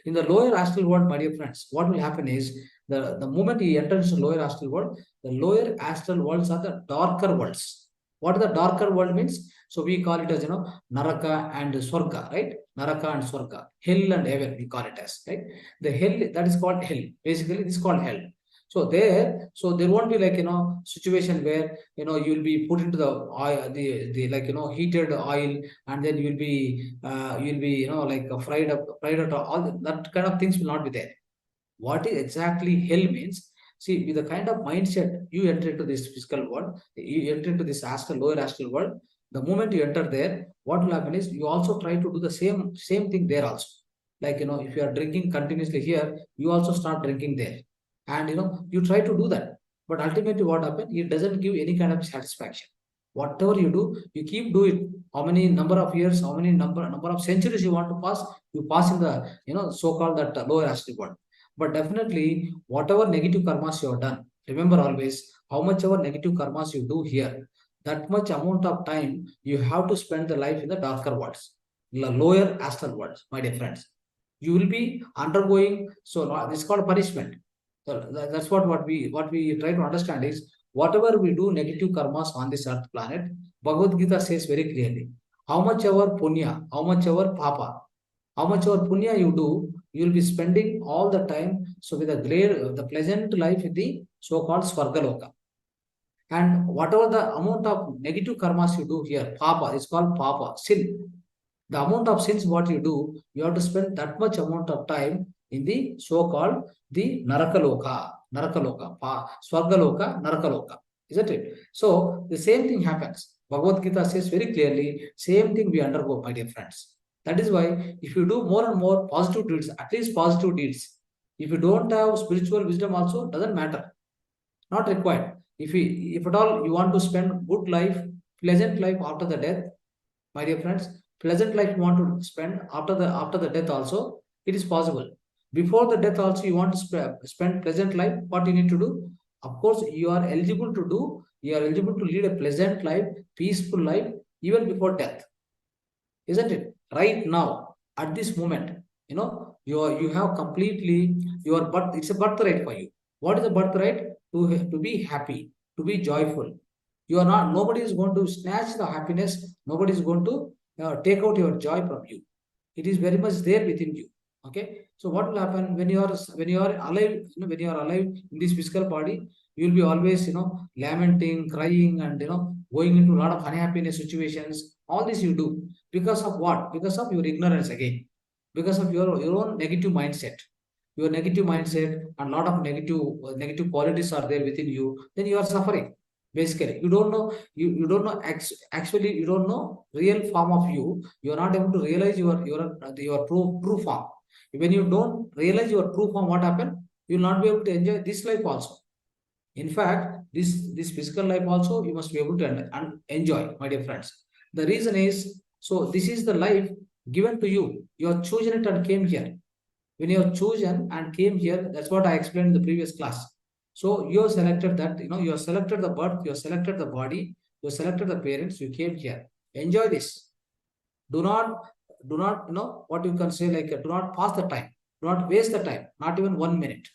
Speaker 1: In the lower astral world, my dear friends, what will happen is the moment he enters the lower astral world, the lower astral worlds are the darker worlds. What the darker world means? So we call it as Naraka and Swarga, right? Naraka and Swarga, hell and heaven, we call it as, right? The hell, that is called hell. Basically, this is called hell. So there won't be like situation where you'll be put into the oil, the like heated oil, and then you'll be like fried up all that kind of things will not be there. What is exactly hell means? See, with the kind of mindset you enter into this physical world, you enter into this lower astral world. The moment you enter there, what will happen is you also try to do the same thing there also. Like if you are drinking continuously here, you also start drinking there, and you try to do that. But ultimately, what happens? It doesn't give any kind of satisfaction. Whatever you do, you keep doing. How many number of years, how many number of centuries you want to pass, you pass in the so-called that lower astral world. But definitely, whatever negative karmas you have done, remember always how much ever negative karmas you do here, that much amount of time you have to spend the life in the darker worlds, the lower astral worlds, my dear friends. You will be undergoing, so this is called punishment. So that's what we try to understand is whatever we do negative karmas on this earth planet, Bhagavad Gita says very clearly, how much ever punya, how much ever papa, how much ever punya you do, you will be spending all the time. So with the pleasant life in the so-called Swargaloka. And whatever the amount of negative karmas you do here, papa, it's called papa, sin. The amount of sins what you do, you have to spend that much amount of time in the so-called the Narakaloka, Swargaloka, Narakaloka, isn't it? So the same thing happens. Bhagavad Gita says very clearly, same thing we undergo, my dear friends. That is why if you do more and more positive deeds, at least positive deeds, if you don't have spiritual wisdom also, doesn't matter. Not required. If at all you want to spend good life, pleasant life after the death, my dear friends, pleasant life you want to spend after the death also, it is possible. Before the death also you want to spend pleasant life, what you need to do? Of course, you are eligible to lead a pleasant life, peaceful life, even before death, isn't it? Right now, at this moment, you have completely your birth. It's a birthright for you. What is the birthright? To be happy, to be joyful. You are not. Nobody is going to snatch the happiness. Nobody is going to take out your joy from you. It is very much there within you. Okay. So what will happen when you are alive? When you are alive in this physical body, you will be always lamenting, crying, and going into a lot of unhappiness situations. All this you do because of what? Because of your ignorance again. Because of your own negative mindset. Your negative mindset and lot of negative qualities are there within you. Then you are suffering. Basically, you don't know. You don't know. Actually, you don't know real form of you. You are not able to realize your true form. When you don't realize your true form, what happened? You will not be able to enjoy this life also. In fact, this physical life also you must be able to enjoy, my dear friends. The reason is, so this is the life given to you. You have chosen it and came here. When you have chosen and came here, that's what I explained in the previous class. So you have selected that, you have selected the birth, you have selected the body, you have selected the parents, you came here. Enjoy this. Do not, what you can say, like, do not pass the time. Do not waste the time, not even 1 minute.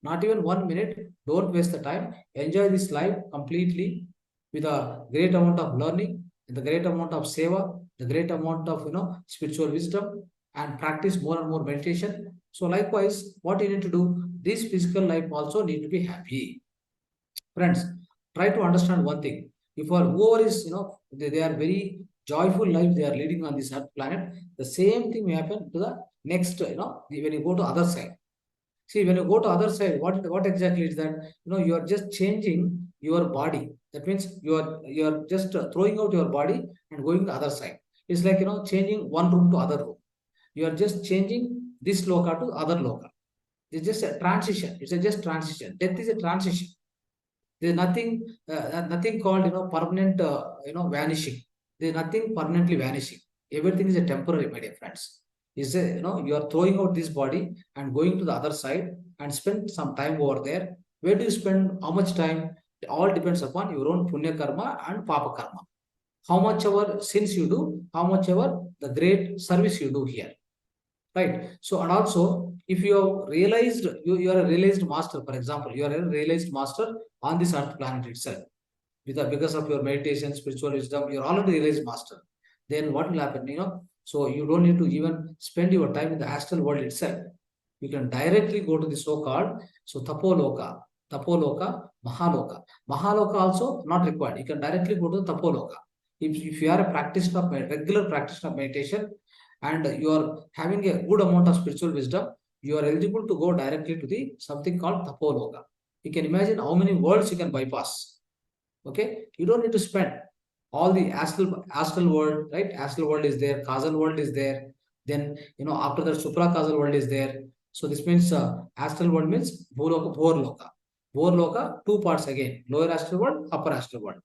Speaker 1: Not even 1 minute. Don't waste the time. Enjoy this life completely with a great amount of learning, the great amount of seva, the great amount of spiritual wisdom, and practice more and more meditation. So likewise, what you need to do, this physical life also need to be happy. Friends, try to understand one thing. If our whoever is, they are very joyful life they are leading on this earth planet, the same thing will happen to the next, when you go to other side. See, when you go to other side, what exactly is that? You are just changing your body. That means you are just throwing out your body and going to the other side. It's like changing one room to other room. You are just changing this loka to other loka. It's just a transition. It's a just transition. Death is a transition. There's nothing called permanent vanishing. There's nothing permanently vanishing. Everything is a temporary, my dear friends. Is a you are throwing out this body and going to the other side and spend some time over there. Where do you spend? How much time? It all depends upon your own punya karma and papa karma. How much ever sins you do, how much ever the great service you do here. Right. So, and also, if you have realized, you are a realized master, for example, you are a realized master on this earth planet itself. Because of your meditation, spiritual wisdom, you're already realized master. Then what will happen? So you don't need to even spend your time in the astral world itself. You can directly go to the so-called tapoloka, mahaloka. Mahaloka also not required. You can directly go to the tapoloka. If you are a regular practitioner of meditation, and you are having a good amount of spiritual wisdom, you are eligible to go directly to the something called tapoloka. You can imagine how many worlds you can bypass. Okay, you don't need to spend all the astral world, right? Astral world is there, causal world is there. Then after that, supra causal world is there. So this means astral world means Bhorloka. Bhorloka, two parts again: lower astral world, upper astral world.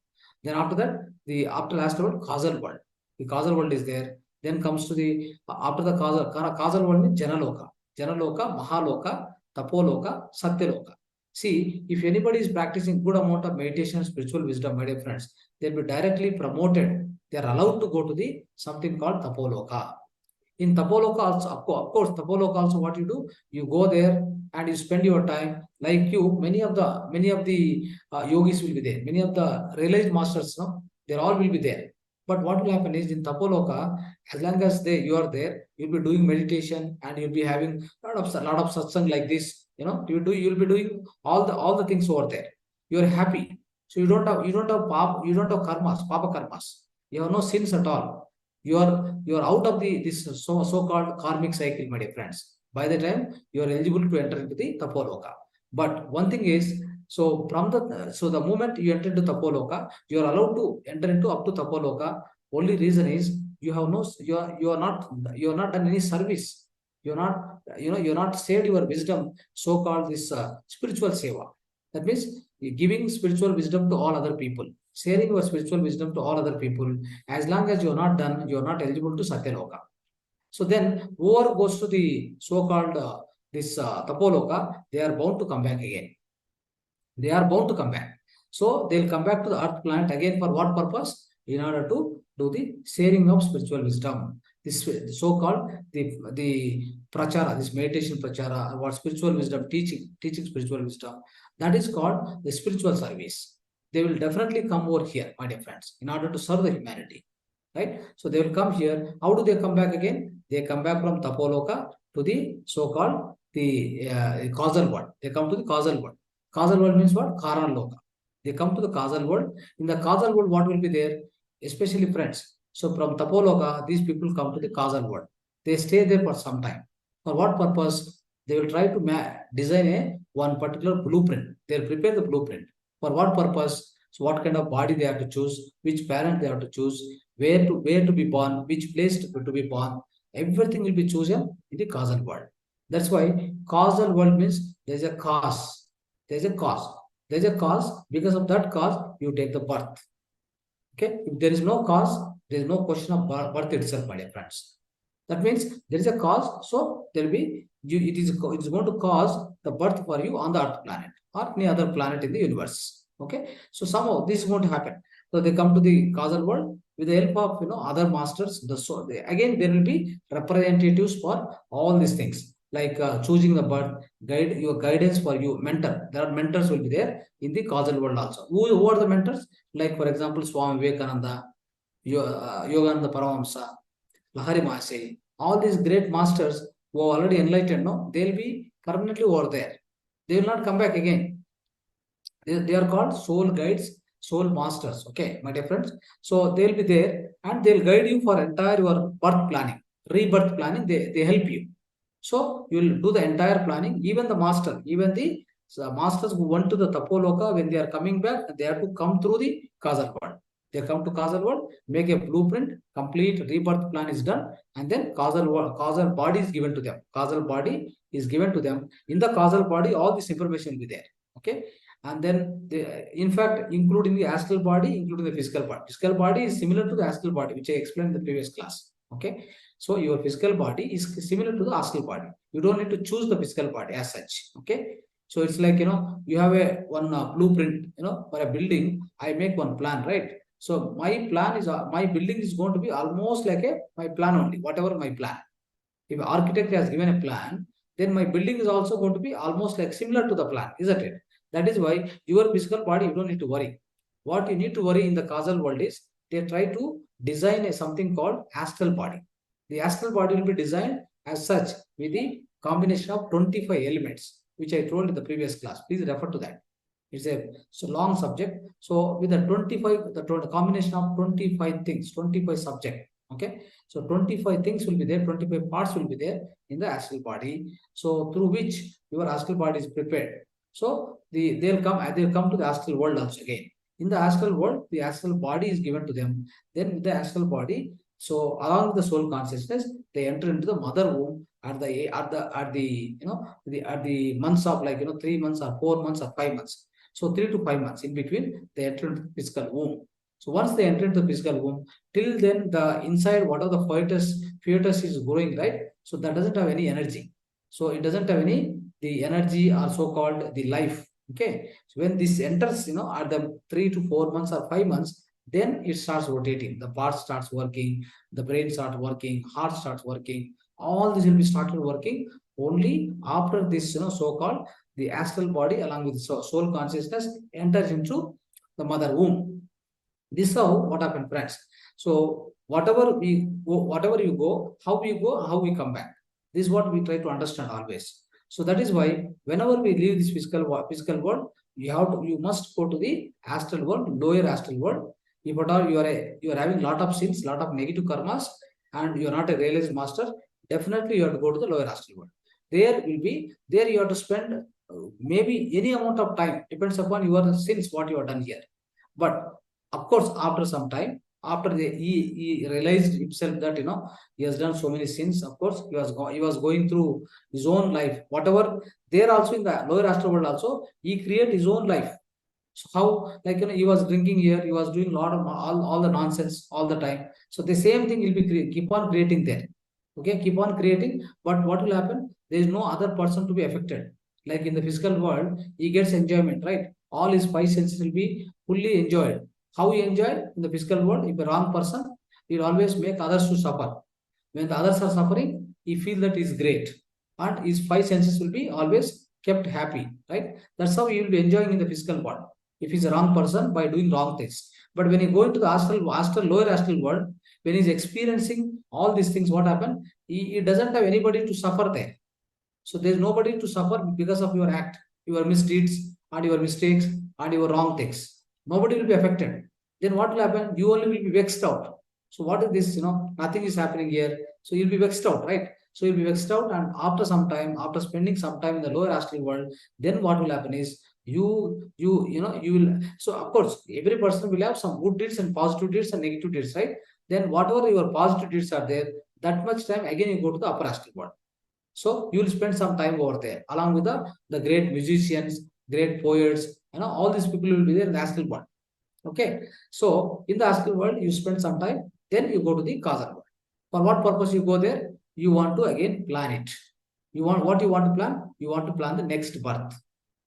Speaker 1: Then after that, the after astral world, causal world. The causal world is there. Then comes to the after the causal world means Janaloka, Mahaloka, Tapoloka, Satyaloka. See, if anybody is practicing good amount of meditation, spiritual wisdom, my dear friends, they'll be directly promoted. They are allowed to go to the something called Tapoloka. In Tapoloka also, of course, Tapoloka also, what you do, you go there and you spend your time. Like you, many of the yogis will be there. Many of the realized masters, they all will be there. But what will happen is in Tapoloka, as long as you are there, you'll be doing meditation and you'll be having lot of satsang like this. You'll be doing all the things over there. You're happy. So you don't have karmas, papa karmas. You have no sins at all. You are out of this so-called karmic cycle, my dear friends. By the time you are eligible to enter into the Tapoloka. But one thing is, so the moment you enter into Tapoloka, you are allowed to enter into up to Tapoloka. Only reason is you are not done any service. You're not saved your wisdom, so-called this spiritual seva. That means giving spiritual wisdom to all other people, sharing your spiritual wisdom to all other people. As long as you're not done, you're not eligible to Satyaloka. So then, whoever goes to the so-called Tapoloka, they are bound to come back again. They are bound to come back. So they'll come back to the earth planet again for what purpose? In order to do the sharing of spiritual wisdom. This so-called the prachara, this meditation prachara, or what spiritual wisdom, teaching spiritual wisdom. That is called the spiritual service. They will definitely come over here, my dear friends, in order to serve the humanity. Right? So they will come here. How do they come back again? They come back from Tapoloka to the so-called the causal world. They come to the causal world. Causal world means what? Karana Loka. They come to the causal world. In the causal world, what will be there? Especially friends. So from Tapoloka, these people come to the causal world. They stay there for some time. For what purpose? They will try to design one particular blueprint. They'll prepare the blueprint. For what purpose? So what kind of body they have to choose, which parent they have to choose, where to be born, which place to be born. Everything will be chosen in the causal world. That's why causal world means there's a cause. There's a cause. There's a cause. Because of that cause, you take the birth. Okay. If there is no cause, there is no question of birth itself, my dear friends. That means there is a cause, so there will be it is going to cause the birth for you on the Earth planet or any other planet in the universe. Okay, so somehow this is going to happen. So they come to the causal world with the help of other masters. Again there will be representatives for all these things like choosing the birth, your guidance for you, mentor. There are mentors will be there in the causal world also. Who are the mentors? Like for example, Swami Vivekananda, Yogananda Paramahamsa, Lahari Mahase, all these great masters who are already enlightened, no, they'll be permanently over there. They will not come back again. They are called soul guides, soul masters. Okay, my dear friends. So they'll be there and they'll guide you for entire your birth planning, rebirth planning. They help you. So you will do the entire planning. Even the master, even the masters who went to the Tapoloka, when they are coming back, they have to come through the causal world. They come to causal world, make a blueprint, complete rebirth plan is done, and then causal body is given to them. Causal body is given to them. In the causal body, all this information will be there. Okay. And then, in fact, including the astral body, including the physical body. Physical body is similar to the astral body, which I explained in the previous class. Okay. So your physical body is similar to the astral body. You don't need to choose the physical body as such. Okay. So it's like, you have one blueprint, for a building. I make one plan, right? So my plan is, my building is going to be almost like my plan only, whatever my plan. If architect has given a plan, then my building is also going to be almost like similar to the plan, isn't it? That is why your physical body, you don't need to worry. What you need to worry in the causal world is they try to design something called astral body. The astral body will be designed as such with the combination of 25 elements, which I told in the previous class. Please refer to that. It's a long subject. So with the 25, the combination of 25 things, 25 subject. Okay. So 25 things will be there, 25 parts will be there in the astral body. So through which your astral body is prepared. So they'll come to the astral world also again. In the astral world, the astral body is given to them. Then with the astral body, so along with the soul consciousness, they enter into the mother womb at the months of 3 months or 4 months or 5 months. So 3 to 5 months in between, they enter into the physical womb. So once they enter into the physical womb, till then the inside, whatever the fetus is growing, right? So that doesn't have any energy. So it doesn't have the energy or so-called the life. Okay. So when this enters, at the 3 to 4 months or 5 months, then it starts rotating. The part starts working, the brain starts working, heart starts working. All this will be started working only after this, so-called the astral body along with soul consciousness enters into the mother womb. This is what happened, friends. So whatever you go, how we come back. This is what we try to understand always. So that is why whenever we leave this physical world, you must go to the astral world, lower astral world. If at all you are having lot of sins, lot of negative karmas, and you are not a realized master, definitely you have to go to the lower astral world. There you have to spend maybe any amount of time, depends upon your sins, what you have done here. But of course, after some time, after he realized himself that he has done so many sins. Of course, he was going through his own life. Whatever there also in the lower astral world also, he created his own life. So how, like, he was drinking here, he was doing a lot of all the nonsense all the time. So the same thing will be keep on creating there. Okay, keep on creating, but what will happen? There is no other person to be affected. Like in the physical world, he gets enjoyment, right? All his five senses will be fully enjoyed. How he enjoy in the physical world? If a wrong person, he will always make others to suffer. When the others are suffering, he feel that is great, and his five senses will be always kept happy, right? That's how he will be enjoying in the physical world. If he's a wrong person by doing wrong things, but when you go into the lower astral world, when he's experiencing all these things, what happened? He doesn't have anybody to suffer there. So there's nobody to suffer because of your act, your misdeeds, and your mistakes, and your wrong things. Nobody will be affected. Then what will happen? You only will be vexed out. So what is this? Nothing is happening here. So you'll be vexed out, right? So you'll be vexed out, and after some time, after spending some time in the lower astral world, then what will happen is you will. So of course, every person will have some good deeds and positive deeds and negative deeds, right? Then whatever your positive deeds are there, that much time again you go to the upper astral world. So you will spend some time over there along with the great musicians, great poets, all these people will be there in the astral world. Okay. So in the astral world, you spend some time, then you go to the causal world. For what purpose you go there? You want to again plan it. You want what you want to plan? You want to plan the next birth.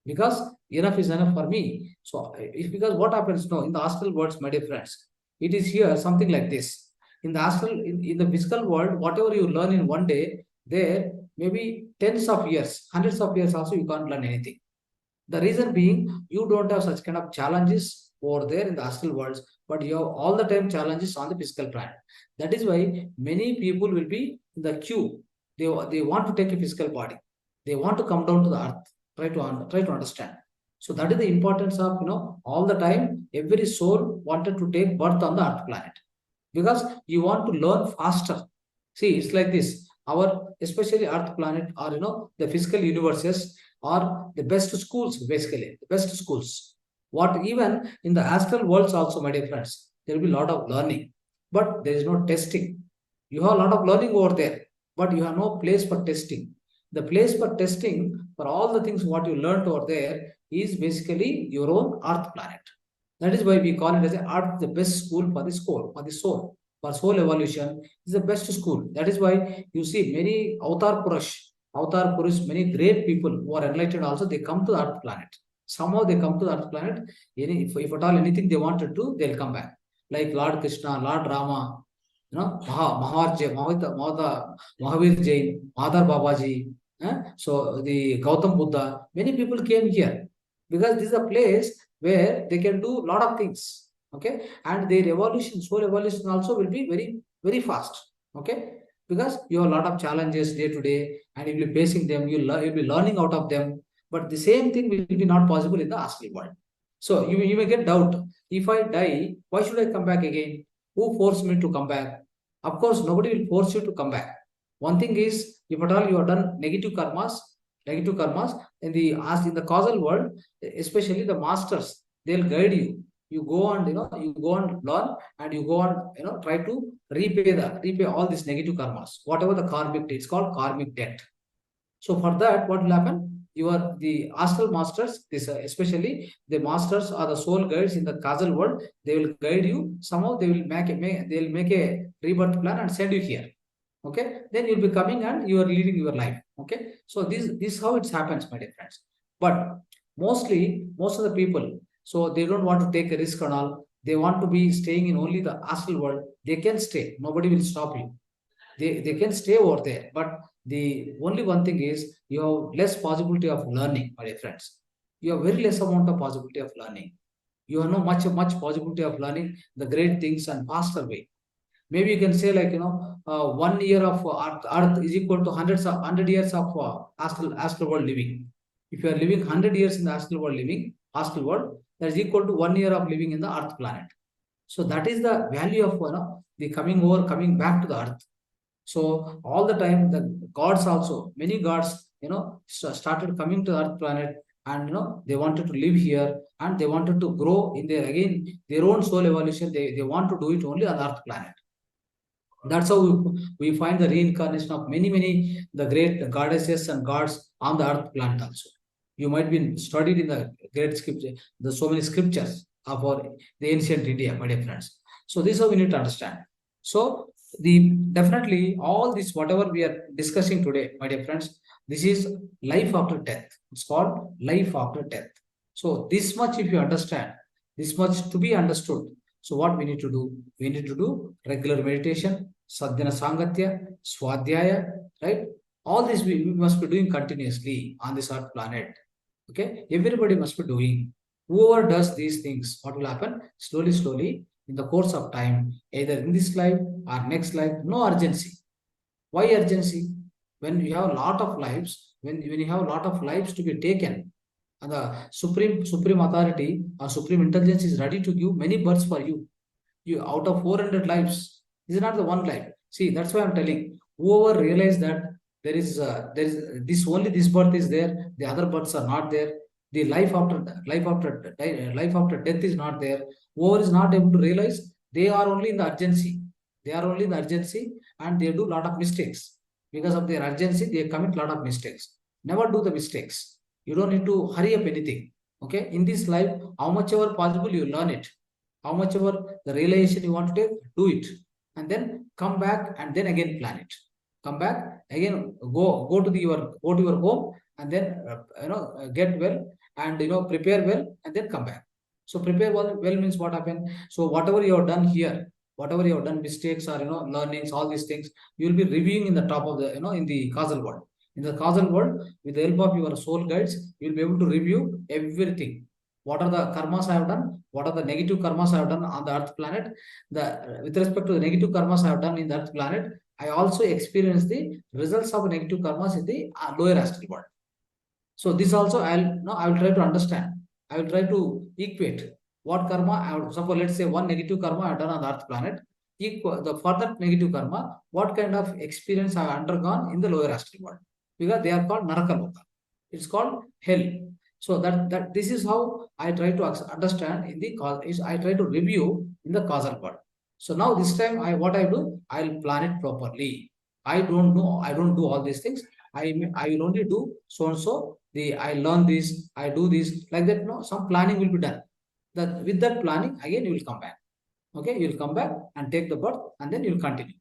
Speaker 1: Because enough is enough for me. So if because what happens now in the astral worlds, my dear friends, it is here something like this. In the astral, in the physical world, whatever you learn in one day, there maybe tens of years, hundreds of years also you can't learn anything. The reason being, you don't have such kind of challenges over there in the astral worlds, but you have all the time challenges on the physical planet. That is why many people will be in the queue. They want to take a physical body. They want to come down to the earth. Try to understand. So that is the importance of all the time. Every soul wanted to take birth on the earth planet because you want to learn faster. See, it's like this. Our especially earth planet or the physical universes are the best schools, basically the best schools. What even in the astral worlds also, my dear friends, there will be a lot of learning, but there is no testing. You have a lot of learning over there, but you have no place for testing. The place for testing for all the things what you learned over there is basically your own earth planet. That is why we call it as a earth, the best school for the soul, for soul evolution is the best school. That is why you see many Avatar Purush, many great people who are enlightened also, they come to the earth planet. Somehow they come to the earth planet. If at all anything they want to do, they'll come back. Like Lord Krishna, Lord Rama, Mahavir Jain, Madhar Babaji. So the Gautam Buddha, many people came here because this is a place where they can do a lot of things. Okay, and their evolution, soul evolution also will be very, very fast. Okay, because you have a lot of challenges day to day, and you'll be facing them, you'll be learning out of them. But the same thing will be not possible in the astral world. So you may get doubt. If I die, why should I come back again? Who forced me to come back? Of course, nobody will force you to come back. One thing is, if at all you have done negative karmas in the causal world, especially the masters, they'll guide you. You go and you go and learn, and you go and try to repay all these negative karmas, whatever the karmic debt. It's called karmic debt. So for that, what will happen? The astral masters, this especially the masters or the soul guides in the causal world, they will guide you. Somehow they will they'll make a rebirth plan and send you here. Okay, then you'll be coming and you are leading your life. Okay, so this how it happens, my dear friends. But mostly most of the people, so they don't want to take a risk and all. They want to be staying in only the astral world. They can stay. Nobody will stop you. They can stay over there, but the only one thing is you have less possibility of learning, my dear friends. You have very less amount of possibility of learning. You have no much possibility of learning the great things and faster way. Maybe you can say like 1 year of earth is equal to hundred years of astral world living. If you are living 100 years in the astral world, that is equal to 1 year of living in the earth planet. So that is the value of the coming back to the earth. So all the time the gods also, many gods started coming to the earth planet, and they wanted to live here, and they wanted to grow in their own soul evolution. They want to do it only on the earth planet. That's how we find the reincarnation of many the great goddesses and gods on the earth planet also. You might be studied in the great scripture, the so many scriptures of the ancient India, my dear friends. So this is how we need to understand. So the definitely all this whatever we are discussing today, my dear friends, this is life after death. It's called life after death. So this much if you understand, this much to be understood. So what we need to do? We need to do regular meditation, sadhana sangatya, swadhyaya, right? All this we must be doing continuously on this earth planet. Okay, everybody must be doing. Whoever does these things, what will happen? Slowly, slowly, in the course of time, either in this life or next life, no urgency. Why urgency? When you have a lot of lives, when you have a lot of lives to be taken, and the supreme authority or supreme intelligence is ready to give many births for you. You out of 400 lives, this is not the one life. See, that's why I'm telling. Whoever realize that there is this only this birth is there, the other births are not there. The life after death is not there. Whoever is not able to realize, they are only in the urgency. They are only in the urgency, and they do a lot of mistakes. Because of their urgency, they commit a lot of mistakes. Never do the mistakes. You don't need to hurry up anything. Okay, in this life, how much ever possible you learn it, how much ever the realization you want to take, do it, and then come back and then again plan it. Come back again, go to your home, and then get well, and prepare well, and then come back. So prepare well means what happened? So whatever you have done here, whatever you have done mistakes or learnings, all these things, you will be reviewing in the top of the in the causal world. In the causal world, with the help of your soul guides, you will be able to review everything. What are the karmas I have done? What are the negative karmas I have done on the earth planet? With respect to the negative karmas I have done in the earth planet, I also experienced the results of negative karmas in the lower astral world. So this also I will try to understand. I will try to equate what karma I would suppose. Let's say one negative karma I have done on the earth planet. For that negative karma, what kind of experience I have undergone in the lower astral world? Because they are called Narakaloka. It's called hell. So that this is how I try to understand in the cause. Is I try to review in the causal world. So now this time what I do, I'll plan it properly. I don't know. I don't do all these things. I will only do so and so. I learn this. I do this like that. No, some planning will be done. That with that planning again you will come back. Okay, you will come back and take the birth, and then you will continue.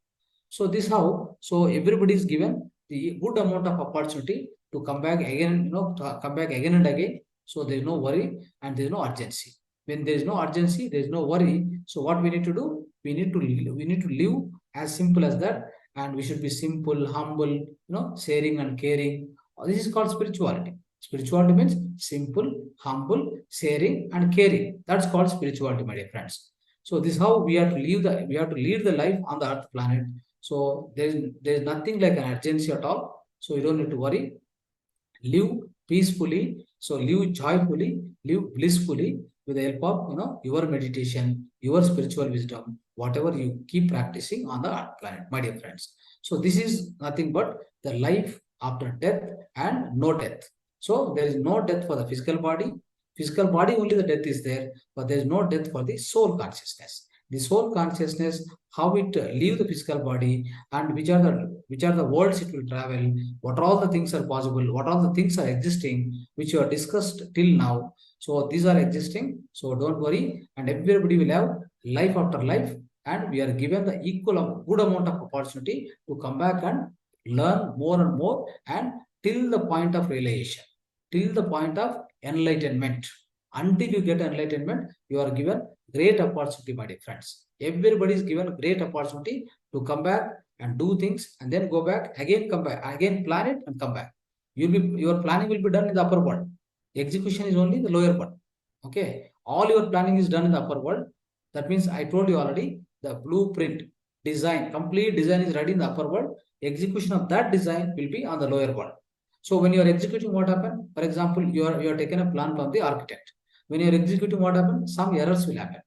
Speaker 1: So this how, so everybody is given the good amount of opportunity to come back again, come back again and again. So there is no worry and there is no urgency. When there is no urgency, there is no worry. So what we need to do? We need to live as simple as that, and we should be simple, humble, sharing and caring. This is called spirituality. Spirituality means simple, humble, sharing and caring. That's called spirituality, my dear friends. So this is how we have to lead the life on the earth planet. So there is nothing like an urgency at all. So you don't need to worry. Live peacefully. So live joyfully, live blissfully with the help of your meditation, your spiritual wisdom, whatever you keep practicing on the earth planet, my dear friends. So this is nothing but the life after death and no death. So there is no death for the physical body. Physical body only the death is there, but there is no death for the soul consciousness. The soul consciousness, how it leave the physical body, and which are the worlds it will travel, what all the things are possible, what all the things are existing, which you have discussed till now. So these are existing. So don't worry, and everybody will have life after life, and we are given the equal of good amount of opportunity to come back and learn more and more, and till the point of realization, till the point of enlightenment. Until you get enlightenment, you are given great opportunity, my dear friends. Everybody is given great opportunity to come back and do things, and then go back again, come back again, plan it and come back. Your planning will be done in the upper world. Execution is only in the lower world. Okay, all your planning is done in the upper world. That means I told you already, the blueprint design, complete design is ready in the upper world. Execution of that design will be on the lower world. So when you are executing, what happened? For example, you are taken a plan from the architect. When you are executing, what happens? Some errors will happen,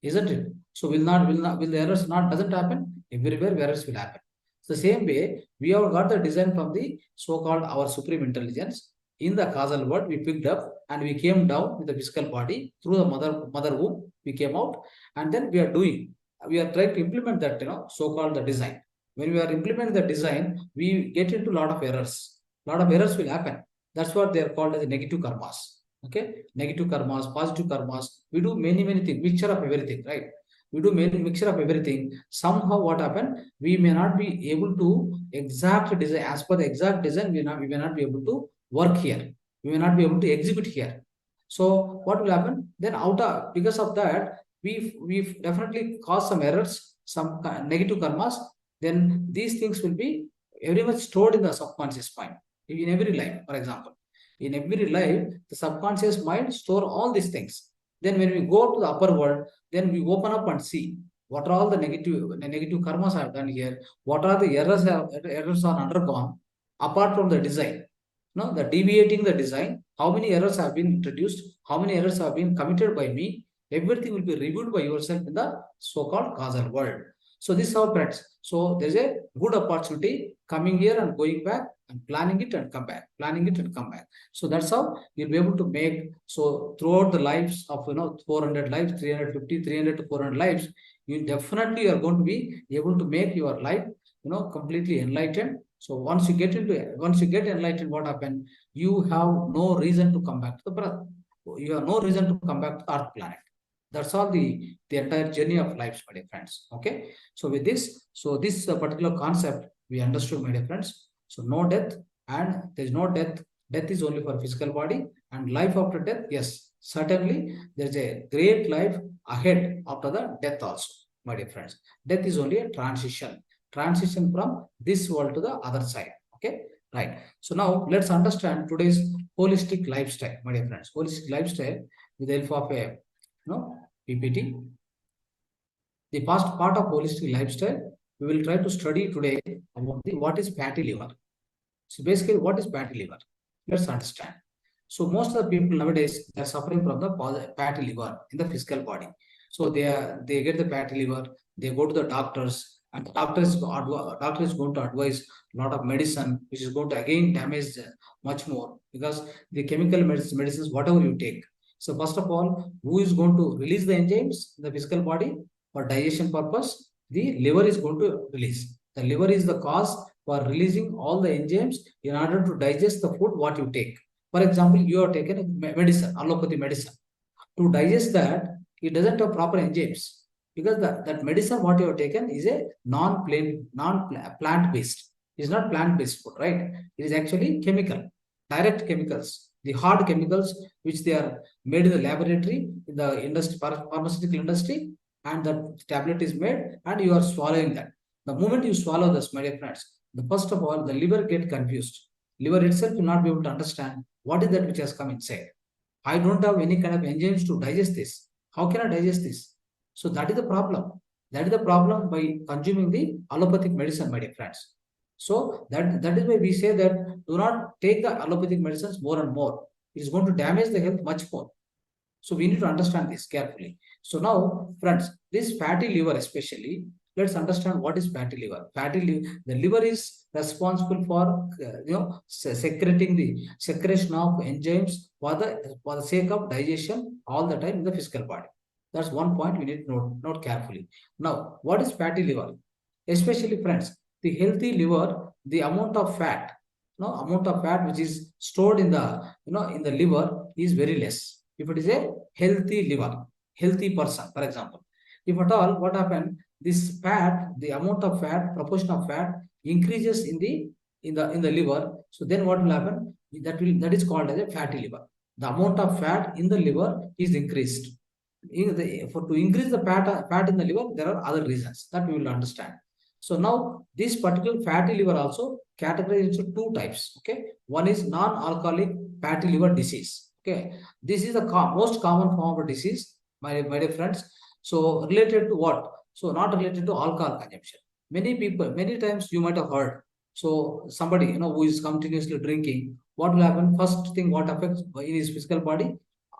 Speaker 1: isn't it? So will the errors not doesn't happen? Everywhere errors will happen. So the same way, we have got the design from the so-called our supreme intelligence. In the causal world, we picked up and we came down with the physical body through the mother womb. We came out, and then we are trying to implement that so-called the design. When we are implementing the design, we get into a lot of errors. A lot of errors will happen. That's what they are called as negative karmas. Okay, negative karmas, positive karmas. We do many things, mixture of everything, right? We do many mixture of everything. Somehow, what happened? We may not be able to exact design as per the exact design. We may not be able to work here. We may not be able to exhibit here. So what will happen? Then because of that, we've definitely caused some errors, some negative karmas. Then these things will be very much stored in the subconscious mind in every life. For example, in every life, the subconscious mind store all these things. Then when we go to the upper world, then we open up and see what are all the negative karmas I have done here. What are the errors are undergone apart from the design. No, the deviating the design, how many errors have been introduced, how many errors have been committed by me, everything will be reviewed by yourself in the so-called causal world. So this is how friends. So there's a good opportunity coming here and going back and planning it and come back, planning it and come back. So that's how you'll be able to make. So throughout the lives of 400 lives, 350, 300 to 400 lives, you definitely are going to be able to make your life completely enlightened. So once you get enlightened, what happens? You have no reason to come back to the birth. You have no reason to come back to the Earth planet. That's all the entire journey of life, my dear friends. Okay. So with this, this particular concept we understood, my dear friends. So no death, and there is no death. Death is only for physical body, and life after death. Yes, certainly there is a great life ahead after the death also, my dear friends. Death is only a transition from this world to the other side. Okay, right. So now let's understand today's holistic lifestyle, my dear friends. Holistic lifestyle with the help of a PPT. The first part of holistic lifestyle, we will try to study today about what is fatty liver. So basically, what is fatty liver? Let's understand. So most of the people nowadays are suffering from the fatty liver in the physical body. So they get the fatty liver, they go to the doctors, and the doctor is going to advise a lot of medicine, which is going to again damage much more, because the chemical medicines, whatever you take. So first of all, who is going to release the enzymes in the physical body for digestion purpose? The liver is going to release. The liver is the cause for releasing all the enzymes in order to digest the food what you take. For example, you are taken medicine, allopathy medicine. To digest that, it doesn't have proper enzymes, because that medicine what you have taken is a non-plant-based. It's not plant-based food, right? It is actually chemical, direct chemicals, the hard chemicals which they are made in the laboratory, in the industry, pharmaceutical industry, and the tablet is made and you are swallowing that. The moment you swallow this, my dear friends, first of all, the liver get confused. Liver itself will not be able to understand what is that which has come inside. I don't have any kind of enzymes to digest this. How can I digest this? So that is the problem. That is the problem by consuming the allopathic medicine, my dear friends. So that is why we say that do not take the allopathic medicines more and more. It is going to damage the health much more. So we need to understand this carefully. So now, friends, this fatty liver especially, let's understand what is fatty liver. Fatty liver, the liver is responsible for secreting the secretion of enzymes for the sake of digestion all the time in the physical body. That's one point we need to note carefully. Now, what is fatty liver? Especially, friends, the healthy liver, the amount of fat, which is stored in the in the liver is very less. If it is a healthy liver, healthy person, for example, if at all, what happened? This fat, the amount of fat, proportion of fat increases in the liver. So then what will happen? That is called as a fatty liver. The amount of fat in the liver is increased. To increase the fat in the liver, there are other reasons that we will understand. So now this particular fatty liver also categorized into two types. Okay, one is non-alcoholic fatty liver disease. Okay, this is the most common form of disease, my dear friends. So related to what? So not related to alcohol consumption. Many times you might have heard. So somebody who is continuously drinking, what will happen? First thing, what affects in his physical body,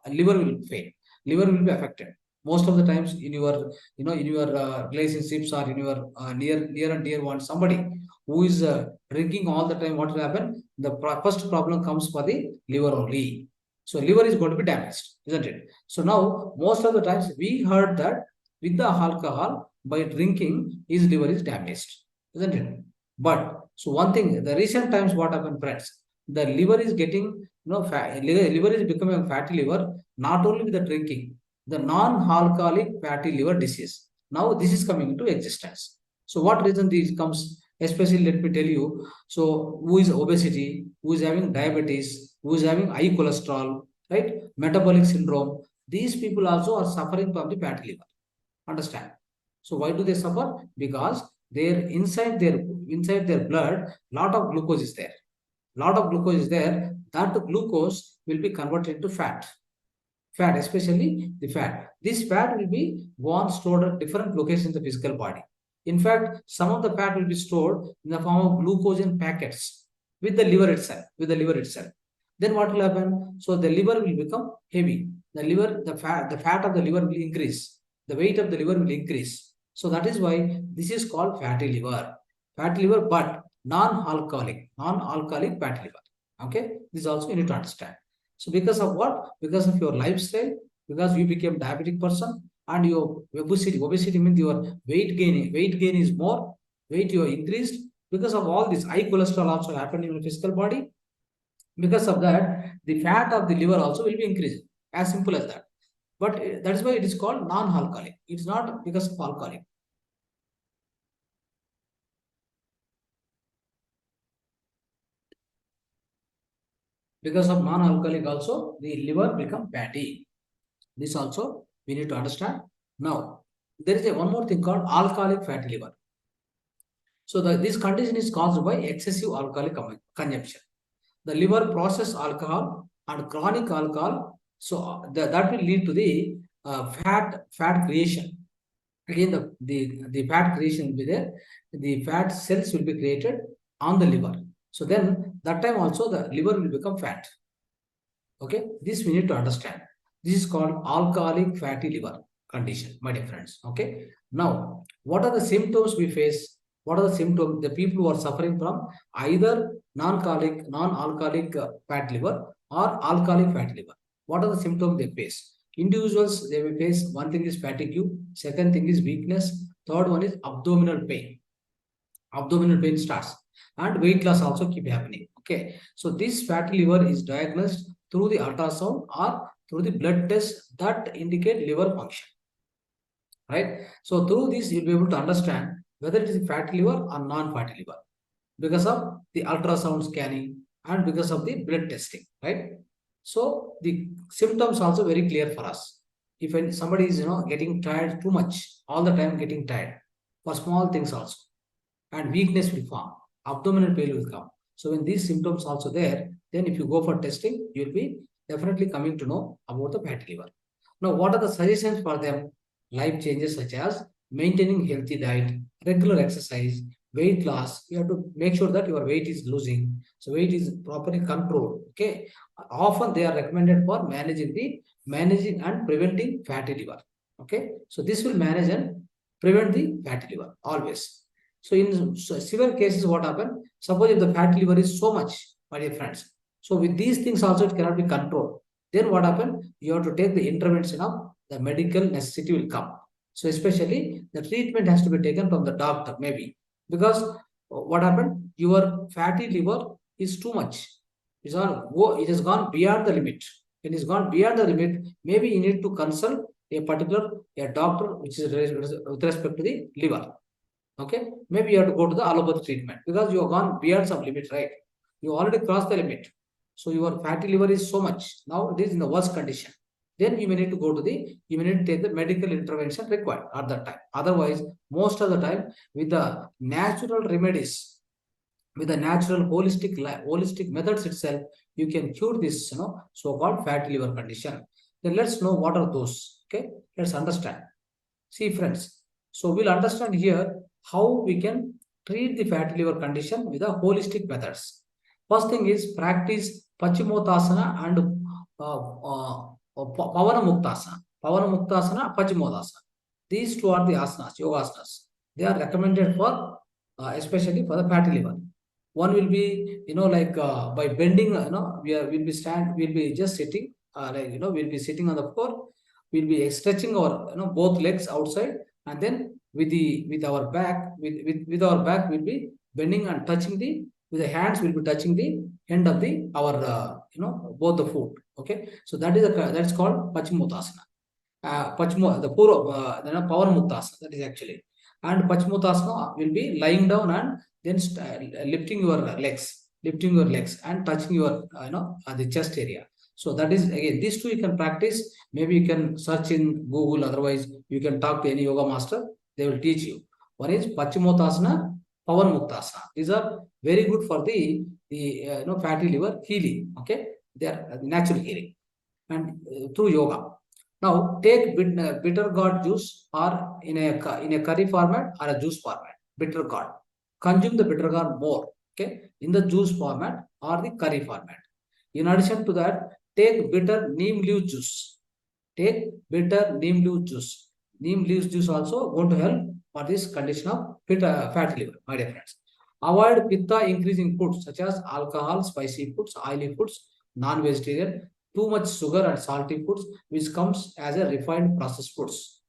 Speaker 1: liver will fail. Liver will be affected. Most of the times in your relationships or in your near and dear one, somebody who is drinking all the time, what will happen? The first problem comes for the liver only. So liver is going to be damaged, isn't it? So now most of the times we heard that with the alcohol, by drinking, his liver is damaged, isn't it? But so one thing, the recent times what happened, friends? the liver is getting, liver is becoming a fatty liver, not only with the drinking, the non-alcoholic fatty liver disease. Now this is coming into existence. So what reason this comes? Especially, let me tell you. So who is obesity, who is having diabetes, who is having high cholesterol, right? Metabolic syndrome. These people also are suffering from the fatty liver. Understand? So why do they suffer? Because inside their blood, lot of glucose is there. Lot of glucose is there. That glucose will be converted into fat. Fat, especially the fat. This fat will be stored at different locations in the physical body. In fact, some of the fat will be stored in the form of glucose in packets with the liver itself. Then what will happen? So the liver will become heavy. The fat of the liver will increase. The weight of the liver will increase. So that is why this is called fatty liver. Fatty liver, but non-alcoholic fatty liver. Okay, this also you need to understand. So because of what? Because of your lifestyle, because you became diabetic person and your obesity means your weight gain is more, weight you are increased. Because of all this, high cholesterol also happened in your physical body. Because of that, the fat of the liver also will be increasing. As simple as that. But that is why it is called non-alcoholic. It's not because of alcoholic. Because of non-alcoholic also, the liver become fatty. This also we need to understand. Now, there is one more thing called alcoholic fatty liver. So this condition is caused by excessive alcoholic consumption. The liver process alcohol and chronic alcohol. So that will lead to the fat creation. Again, the fat creation will be there. The fat cells will be created on the liver. So then that time also the liver will become fat. Okay, this we need to understand. This is called alcoholic fatty liver condition, my dear friends. Okay, now what are the symptoms we face? What are the symptoms? The people who are suffering from either non-alcoholic fat liver or alcoholic fat liver. What are the symptoms they face? Individuals, they will face, one thing is fatigue, second thing is weakness, third one is abdominal pain. Abdominal pain starts, and weight loss also keep happening. Okay, so this fatty liver is diagnosed through the ultrasound or through the blood tests that indicate liver function, right? So through this you'll be able to understand whether it is fatty liver or non-fatty liver because of the ultrasound scanning and because of the blood testing, right? So the symptoms also very clear for us. If somebody is getting tired too much, all the time getting tired for small things also, and weakness will form, abdominal pain will come. So when these symptoms also there, then if you go for testing, you'll be definitely coming to know about the fatty liver. Now, what are the suggestions for them? Life changes such as maintaining healthy diet, regular exercise, weight loss. You have to make sure that your weight is losing. So weight is properly controlled. Okay. Often they are recommended for managing and preventing fatty liver. Okay. So this will manage and prevent the fatty liver always. So in severe cases, what happens? Suppose if the fatty liver is so much, my dear friends. So with these things also it cannot be controlled. Then what happens? You have to take the intervention of the medical necessity will come. So especially the treatment has to be taken from the doctor maybe. Because what happened? Your fatty liver is too much. It has gone beyond the limit. When it's gone beyond the limit, maybe you need to consult a doctor which is with respect to the liver. Okay, maybe you have to go to the allopathy treatment because you have gone beyond some limit, right? You already crossed the limit. So your fatty liver is so much. Now it is in the worst condition. Then you may need to take the medical intervention required at that time. Otherwise, most of the time, with the natural remedies, with the natural holistic methods itself, you can cure this, so-called fatty liver condition. Then let's know what are those. Okay, let's understand. See, friends, so we'll understand here how we can treat the fatty liver condition with the holistic methods. First thing is practice Pachimotasana and Pavana Muktasana. Pavana Muktasana, Pachimotasana. These two are the asanas, yoga asanas. They are recommended for, especially for the fatty liver. One will be, by bending, we'll be just sitting, we'll be sitting on the floor. We'll be stretching our, both legs outside, and then with our back, we'll be bending and touching the with the hands will be touching the end of our both the foot. Okay, so that's called Pachimutasana. The Power Muktasana, that is actually. And Pachimutasana will be lying down and then lifting your legs and touching your the chest area. So that is again, these two you can practice. Maybe you can search in Google. Otherwise, you can talk to any yoga master. They will teach you. One is Pachimutasana, Power Muktasana. These are very good for the fatty liver healing. Okay, they are natural healing and through yoga. Now take bitter gourd juice or in a curry format or a juice format. Bitter gourd. Consume the bitter gourd more. Okay, in the juice format or the curry format. In addition to that, take bitter neem leaf juice. Take bitter neem leaf juice. Neem leaf juice also going to help for this condition of fatty liver, my dear friends. Avoid pitta increasing foods such as alcohol, spicy foods, oily foods, non-vegetarian, too much sugar and salty foods, which comes as a refined processed foods.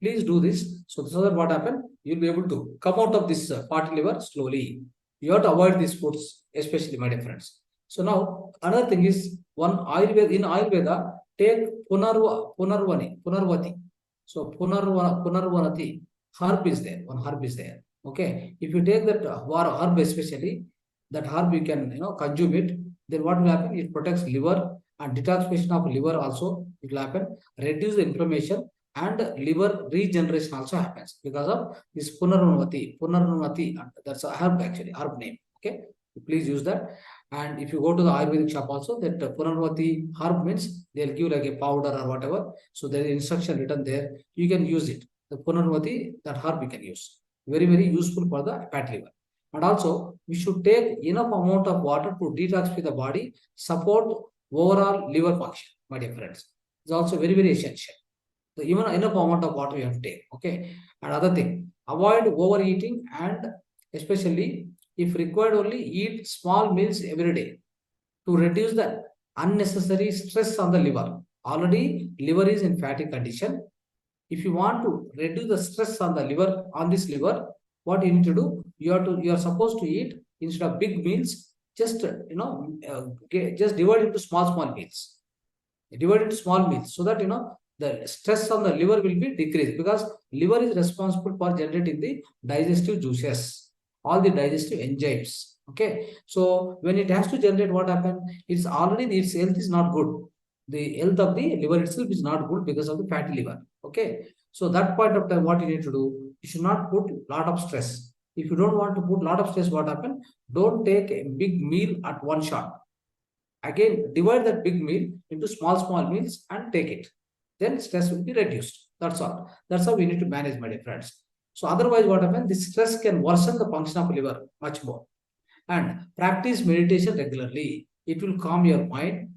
Speaker 1: Please do this. So that what happened, you'll be able to come out of this fatty liver slowly. You have to avoid these foods, especially, my dear friends. So now another thing is one Ayurveda. In Ayurveda, take Punarvati. So Punarvanati herb is there. One herb is there. Okay. If you take that herb especially, that herb you can consume it. Then what will happen? It protects liver and detoxification of liver also. It will happen. Reduce the inflammation and liver regeneration also happens because of this Punarvanati. That's a herb actually, herb name. Okay. Please use that. And if you go to the Ayurvedic shop also, that Punarvati herb means they'll give like a powder or whatever. So there is instruction written there. You can use it. The Punarvati, that herb you can use. Very, very useful for the fat liver. And also, we should take enough amount of water to detoxify the body, support overall liver function, my dear friends. It's also very, very essential. So even enough amount of water you have to take. Okay. Another thing, avoid overeating and especially if required, only eat small meals every day to reduce the unnecessary stress on the liver. Already, liver is in fatty condition. If you want to reduce the stress on the liver, on this liver, what you need to do? You are supposed to eat instead of big meals. Just just divide into small meals. Divide into small meals so that the stress on the liver will be decreased because liver is responsible for generating the digestive juices, all the digestive enzymes. Okay, so when it has to generate, what happens? It's already its health is not good. The health of the liver itself is not good because of the fatty liver. Okay, so that point of time, what you need to do, you should not put lot of stress. If you don't want to put lot of stress, what happens? Don't take a big meal at one shot. Again, divide that big meal into small meals and take it. Then stress will be reduced. That's all. That's how we need to manage, my dear friends. So otherwise, what happens? This stress can worsen the function of liver much more. And practice meditation regularly. It will calm your mind,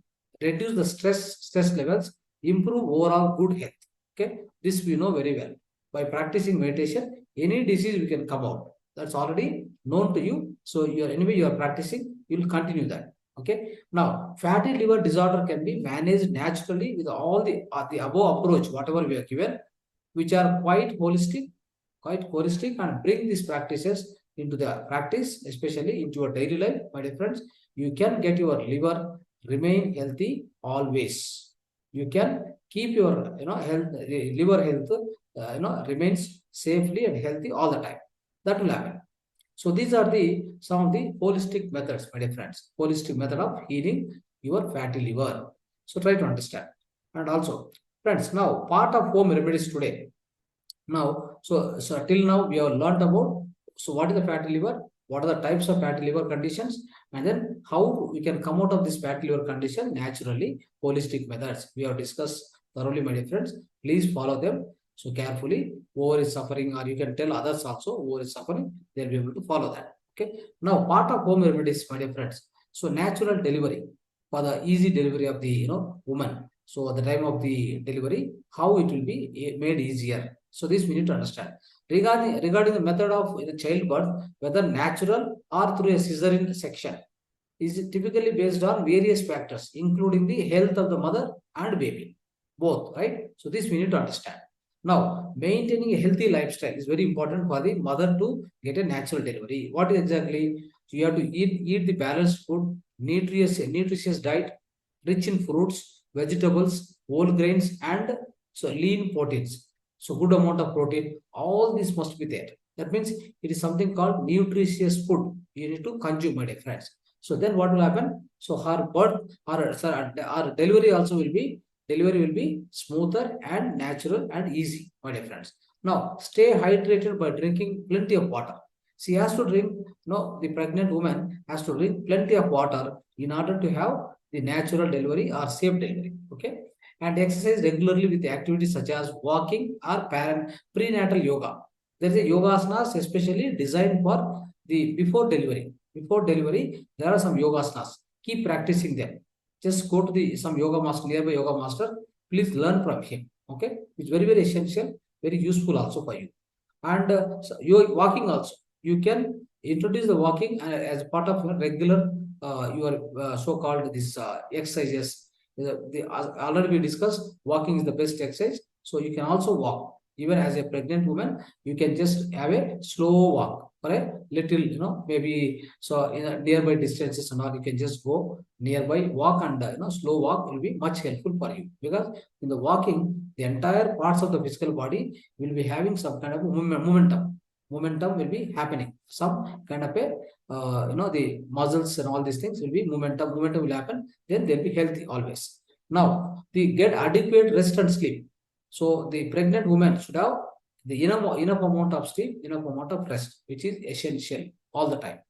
Speaker 1: reduce the stress levels, improve overall good health. Okay, this we know very well. By practicing meditation, any disease we can come out. That's already known to you. So anyway you are practicing, you will continue that. Okay. Now, fatty liver disorder can be managed naturally with all the above approach, whatever we are given, which are quite holistic, and bring these practices into the practice, especially into your daily life, my dear friends. You can get your liver remain healthy always. You can keep your liver health remains safely and healthy all the time. That will happen. So these are some of the holistic methods, my dear friends. Holistic method of healing your fatty liver. So try to understand. And also, friends, now part of home remedies today. Now, so till now we have learned about what is the fatty liver, what are the types of fatty liver conditions, and then how we can come out of this fatty liver condition naturally. Holistic methods we have discussed thoroughly, my dear friends. Please follow them. So carefully, whoever is suffering, or you can tell others also who is suffering, they'll be able to follow that. Okay. Now, part of home remedies, my dear friends. So natural delivery for the easy delivery of the woman. So at the time of the delivery, how it will be made easier. So this we need to understand. Regarding the method of childbirth, whether natural or through a cesarean section, is typically based on various factors, including the health of the mother and baby, both, right? So this we need to understand. Now, maintaining a healthy lifestyle is very important for the mother to get a natural delivery. What is exactly? So you have to eat the balanced food, nutritious diet, rich in fruits, vegetables, whole grains, and so lean proteins. So good amount of protein. All this must be there. That means it is something called nutritious food. You need to consume, my dear friends. So then what will happen? So her birth, her delivery also will be smoother and natural and easy, my dear friends. Now stay hydrated by drinking plenty of water. She has to drink, the pregnant woman has to drink plenty of water in order to have the natural delivery or safe delivery. Okay. And exercise regularly with activities such as walking or prenatal yoga. There is a yoga asanas especially designed for the before delivery. Before delivery, there are some yoga asanas. Keep practicing them. Just go to some yoga master, nearby yoga master. Please learn from him. Okay. It's very, very essential, very useful also for you. And you walking also. You can introduce the walking as part of your regular your so-called this exercises. Already we discussed walking is the best exercise. So you can also walk. Even as a pregnant woman, you can just have a slow walk for a little, maybe so in a nearby distances, and all you can just go nearby walk, and slow walk will be much helpful for you, because in the walking the entire parts of the physical body will be having some kind of momentum will be happening, some kind of a the muscles and all these things will be momentum will happen, then they'll be healthy always. Now the get adequate rest and sleep. So the pregnant woman should have the enough amount of sleep, enough amount of rest, which is essential all the time.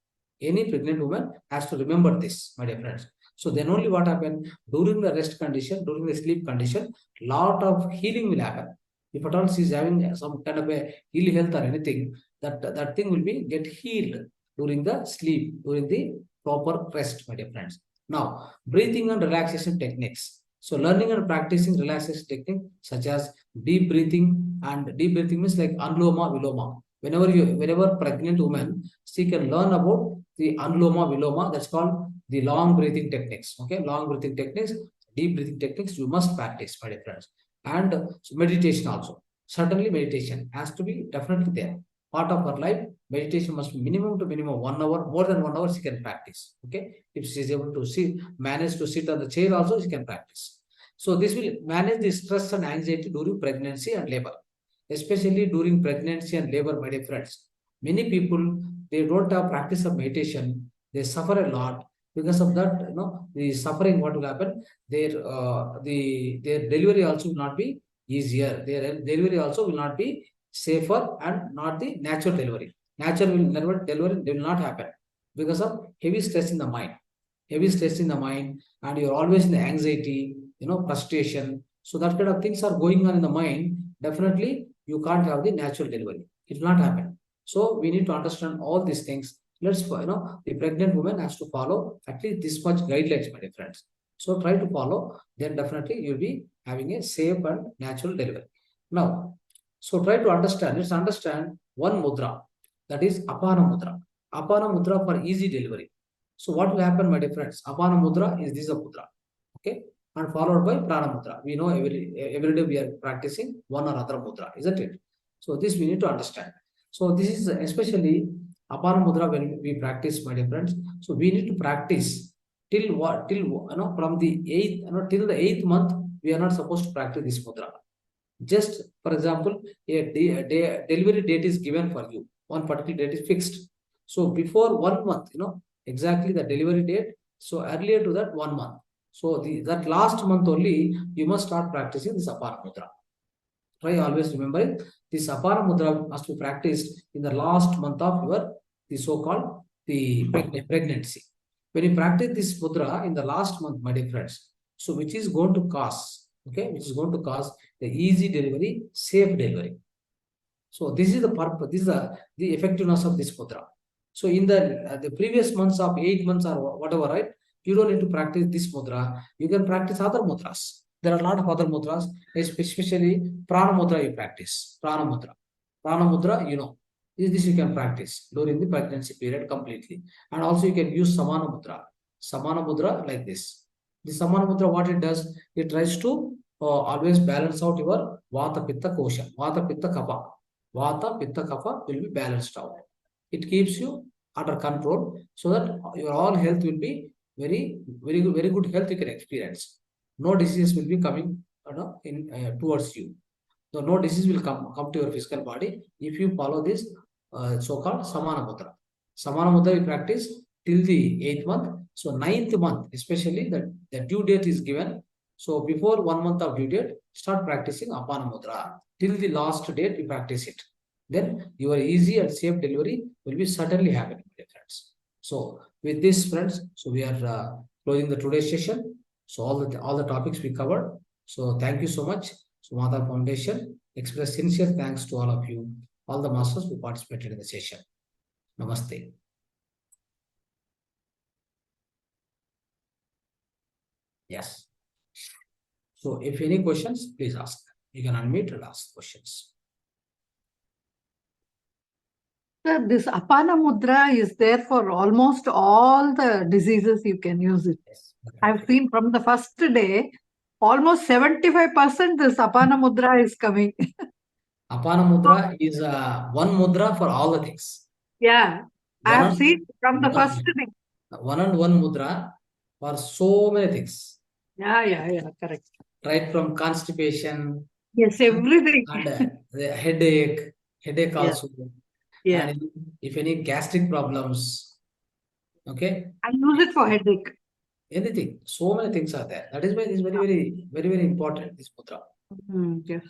Speaker 1: Any pregnant woman has to remember this, my dear friends. So then only what happen during the rest condition, during the sleep condition, lot of healing will happen. If at all she is having some kind of a ill health or anything, that thing will be get healed during the sleep, during the proper rest, my dear friends. Now, breathing and relaxation techniques. So learning and practicing relaxation technique such as deep breathing, and deep breathing means like anuloma viloma. Whenever pregnant woman, she can learn about the anuloma viloma. That's called the long breathing techniques. Okay, long breathing techniques, deep breathing techniques. You must practice, my dear friends. And so meditation also. Certainly, meditation has to be definitely there. Part of her life, meditation must be minimum to minimum 1 hour. More than 1 hour, she can practice. Okay, if she is able to manage to sit on the chair, also she can practice. So this will manage the stress and anxiety during pregnancy and labor, especially during pregnancy and labor, my dear friends. Many people, they don't have practice of meditation. They suffer a lot because of that. The suffering. What will happen? Their delivery also will not be easier. Their delivery also will not be safer and not the natural delivery. Natural delivery will not happen because of heavy stress in the mind. Heavy stress in the mind, and you're always in the anxiety, frustration. So that kind of things are going on in the mind. Definitely, you can't have the natural delivery. It will not happen. So we need to understand all these things. The pregnant woman has to follow at least this much guidelines, my dear friends. So try to follow, then definitely you'll be having a safe and natural delivery. Now, so try to understand. Let's understand one mudra, that is Apana mudra. Apana mudra for easy delivery. So what will happen, my dear friends? Apana mudra is this a mudra. Okay, and followed by prana mudra. We know every day we are practicing one or other mudra, isn't it? So this we need to understand. So this is especially apana mudra when we practice, my dear friends. So we need to practice till what, till from the eighth, till the 8th month. We are not supposed to practice this mudra. Just for example, a delivery date is given for you. One particular date is fixed. So before 1 month, exactly the delivery date. So earlier to that 1 month. So that last month only you must start practicing this apara mudra. Try always remembering this apara mudra must be practiced in the last month of your the so-called the pregnancy. When you practice this mudra in the last month, my dear friends, so which is going to cause, which is going to cause the easy delivery, safe delivery. So this is the purpose. This is the effectiveness of this mudra. So in the previous months of 8 months or whatever, right? You don't need to practice this mudra. You can practice other mudras. There are a lot of other mudras, especially prana mudra you practice. Prana mudra. Prana mudra, this you can practice during the pregnancy period completely. And also you can use samana mudra. Samana mudra like this. The samana mudra, what it does, it tries to always balance out your vata pitta kosha, vata pitta kapha. Vata pitta kapha will be balanced out. It keeps you under control, so that your all health will be very good health you can experience. No disease will be coming towards you. So no disease will come to your physical body if you follow this so-called Samana Mudra. Samana Mudra we practice till the 8th month. So 9th month, especially the due date is given. So before 1 month of due date, start practicing Apana Mudra. Till the last date, you practice it. Then your easy and safe delivery will be certainly happening, friends. So with this, friends, so we are closing the today's session. So all the topics we covered. So thank you so much. So Mahavatar Foundation express sincere thanks to all of you, all the masters who participated in the session. Namaste. Yes. So if any questions, please ask. You can unmute and ask questions.
Speaker 3: Sir, this Apana Mudra is there for almost all the diseases. You can use it.
Speaker 1: Yes.
Speaker 3: I've seen from the first day, almost 75% this Apana Mudra is coming.
Speaker 1: Apana Mudra is one mudra for all the things.
Speaker 3: Yeah, I've seen from the first day.
Speaker 1: One and one mudra for so many things.
Speaker 3: Yeah, correct.
Speaker 1: Right from constipation.
Speaker 3: Yes, everything.
Speaker 1: And the headache also.
Speaker 3: Yeah.
Speaker 1: And if any gastric problems, okay.
Speaker 3: I use it for headache.
Speaker 1: Anything. So many things are there. That is why it is very important, this mudra.
Speaker 3: Yes.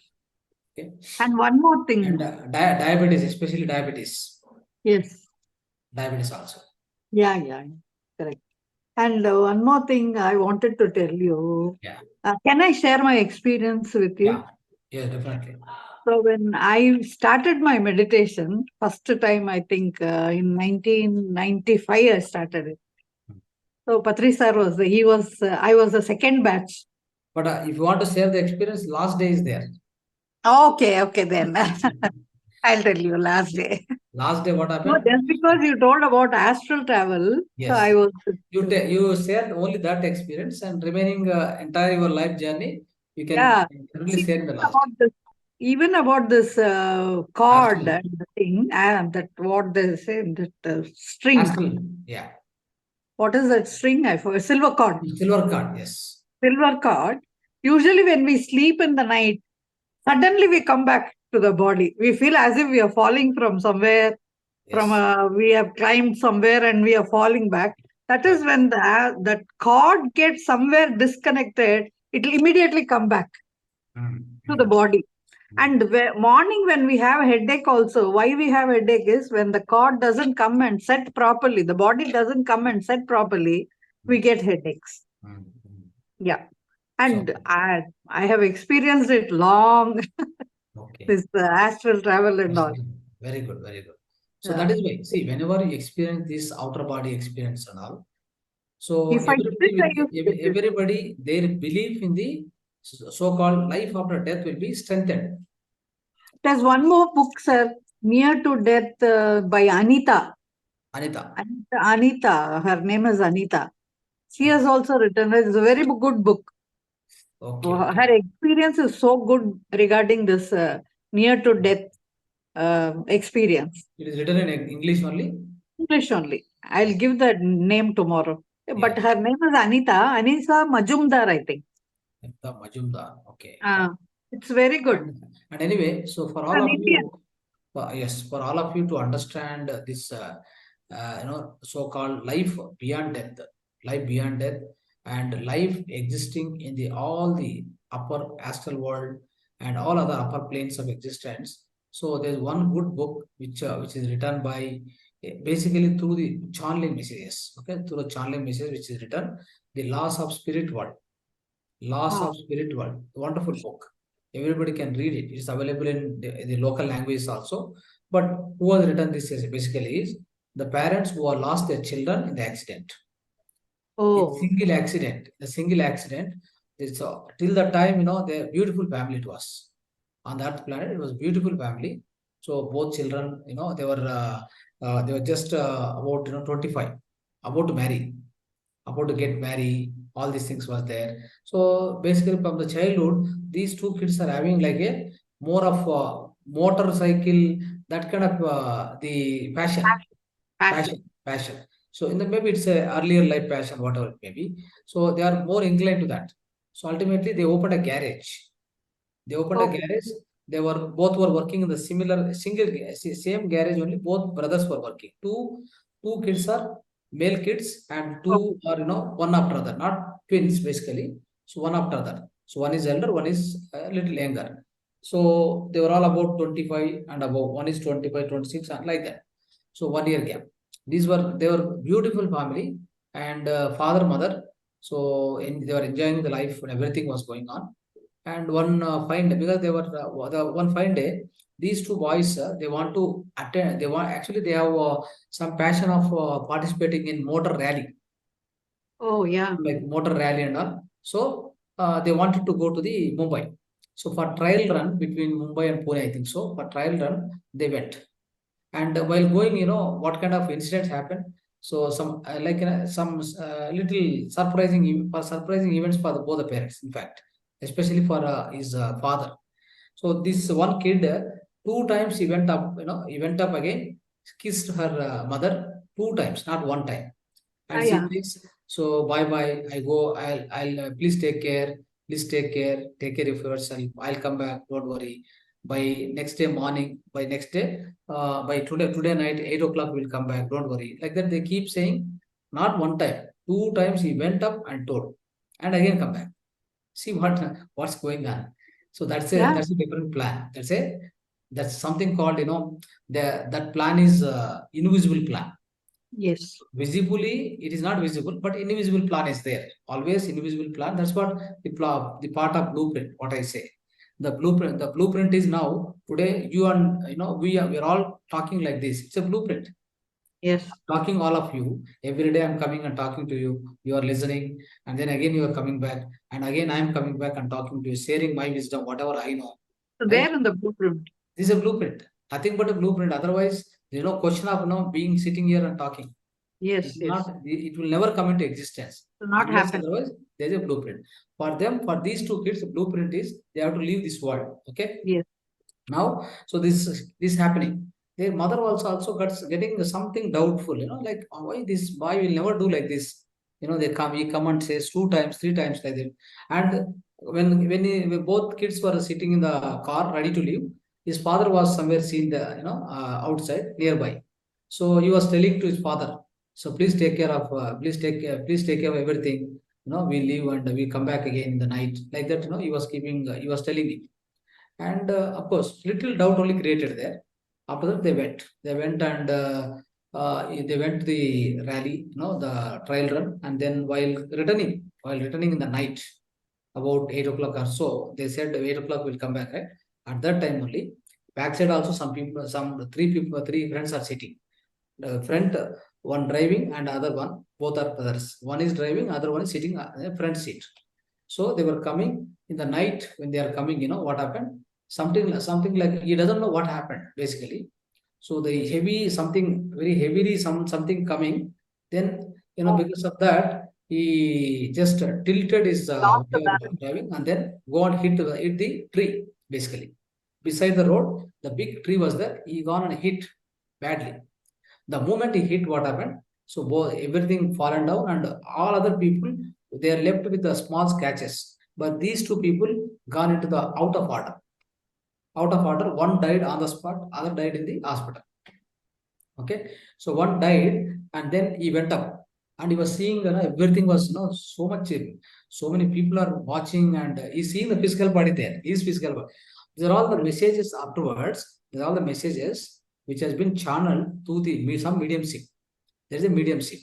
Speaker 1: Okay.
Speaker 3: And one more thing.
Speaker 1: And diabetes, especially diabetes.
Speaker 3: Yes.
Speaker 1: Diabetes also.
Speaker 3: Yeah, correct. And one more thing I wanted to tell you.
Speaker 1: Yeah.
Speaker 3: Can I share my experience with you?
Speaker 1: Yeah, definitely.
Speaker 3: So when I started my meditation, first time I think in 1995 I started it. So Patri sir I was the second batch.
Speaker 1: But if you want to share the experience, last day is there.
Speaker 3: Okay, then. I'll tell you last day.
Speaker 1: Last day what happened?
Speaker 3: No, just because you told about astral travel,
Speaker 1: yes.
Speaker 3: So I was.
Speaker 1: You shared only that experience, and remaining entire your life journey, you can really share in the last.
Speaker 3: Even about this cord and the thing, that what they say, that string.
Speaker 1: Astral, yeah.
Speaker 3: What is that string? I forgot. Silver cord.
Speaker 1: Silver cord, yes.
Speaker 3: Silver cord. Usually when we sleep in the night, suddenly we come back to the body. We feel as if we are falling from somewhere, we have climbed somewhere and we are falling back. That is when that cord gets somewhere disconnected, it will immediately come back to the body. And morning when we have headache also, why we have headache is when the cord doesn't come and set properly, the body doesn't come and set properly, we get headaches. Yeah. And I have experienced it long. This astral travel and all.
Speaker 1: Very good. So that is why, see, whenever you experience this outer body experience and all, so everybody, their belief in the so-called life after death will be strengthened.
Speaker 3: There's one more book, sir, Near to Death by Anita. Anita, her name is Anita. She has also written, it's a very good book.
Speaker 1: Okay.
Speaker 3: Her experience is so good regarding this near to death experience.
Speaker 1: It is written in English only?
Speaker 3: English only. I'll give the name tomorrow. But her name is Anita Majumdar, I think.
Speaker 1: Anita Majumdar, okay.
Speaker 3: It's very good.
Speaker 1: And anyway, so for all of you, for all of you to understand this, so-called life beyond death, and life existing in all the upper astral world and all other upper planes of existence. So there's one good book which is written by basically through the channeling messages. Okay, through the channeling message which is written, The Laws of Spirit World. Of Spirit World. Wonderful book. Everybody can read it. It's available in the local languages also. But who has written this basically is the parents who have lost their children in the accident. A single accident. It's till the time, they're a beautiful family to us. On that planet, it was a beautiful family. So both children, they were just about 25, about to marry, about to get married. All these things was there. So basically, from the childhood, these two kids are having like a more of motorcycle, that kind of the passion passion. So in the maybe it's a earlier life passion, whatever it may be. So they are more inclined to that. So ultimately they opened a garage. They opened a
Speaker 3: Okay.
Speaker 1: garage. They were both were working in the same garage. Only both brothers were working. Two kids are male kids, and two are one after other, not twins basically. So one after other. So one is elder, one is a little younger. So they were all about 25 and above. One is 25, 26, and like that. So 1 year gap. They were beautiful family, and father, mother. So they were enjoying the life and everything was going on. And one fine day, because they were one fine day, these two boys they want to attend. They have some passion of participating in motor rally,
Speaker 3: Oh, yeah.
Speaker 1: like motor rally and all. So they wanted to go to the Mumbai. So for trial run between Mumbai and Pune, I think so. For trial run, they went. And while going, what kind of incidents happened. So some some little surprising events for both the parents. In fact, especially for his father. So this one kid, two times he went up. He went up again, kissed her mother two times, not one time. And she
Speaker 3: Yeah.
Speaker 1: thinks, so bye bye. I go. I'll please take care. Please take care. Take care of yourself. I'll come back. Don't worry. By next day morning, by next day, by today night, 8 o'clock we'll come back. Don't worry. Like that they keep saying, not one time, two times he went up and told, and again come back. See what's going on. So that's a different plan. That's something called that plan is invisible plan.
Speaker 3: Yes.
Speaker 1: Visibly it is not visible, but invisible plan is there. Always invisible plan. That's what the part of blueprint. What I say, the blueprint is now today. You and we're all talking like this. It's a blueprint.
Speaker 3: Yes.
Speaker 1: Talking all of you every day. I'm coming and talking to you. You are listening, and then again you are coming back, and again I am coming back and talking to you, sharing my wisdom, whatever I know.
Speaker 3: So
Speaker 1: Right?
Speaker 3: there in the blueprint.
Speaker 1: This is a blueprint. Nothing but a blueprint. Otherwise, there's no question of being sitting here and talking.
Speaker 3: Yes. Yes.
Speaker 1: It will never come into existence.
Speaker 3: Will not
Speaker 1: Unless
Speaker 3: happen.
Speaker 1: otherwise, there's a blueprint. For them, for these two kids, the blueprint is they have to leave this world. Okay.
Speaker 3: Yes.
Speaker 1: Now, so this happening. Their mother also gets getting something doubtful, like why this boy will never do like this. He come and says two times, three times like that. And when both kids were sitting in the car ready to leave, his father was somewhere seen the outside nearby. So he was telling to his father, so please take care of please take care of everything. We leave and we come back again in the night. Like that, he was telling it. And of course, little doubt only created there. After that, they went and they went to the rally, the trial run. And then while returning in the night, about 8 o'clock or so, they said 8 o'clock will come back, right? At that time only, backside also three friends are sitting. The front, one driving and other one, both are brothers. One is driving, other one is sitting in the front seat. So they were coming in the night. When they are coming, what happened? Something like he doesn't know what happened basically. So the heavy something very heavily something coming. Then because of that he just tilted his
Speaker 3: Lost the balance.
Speaker 1: driving and then go and hit the tree basically beside the road. The big tree was there. He gone and hit badly. The moment he hit, what happened? So everything fallen down, and all other people they are left with the small scratches. But these two people gone into the out of order. Out of order. One died on the spot, other died in the hospital. Okay, so one died, and then he went up, and he was seeing everything was so much. So many people are watching, and he's seeing the physical body there. His physical body. These are all the messages afterwards. These are all the messages which has been channeled to some mediumship. There is a mediumship.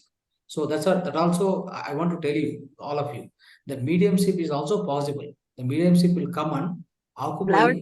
Speaker 1: So that also I want to tell you, all of you, that mediumship is also possible. The mediumship will come and occupy.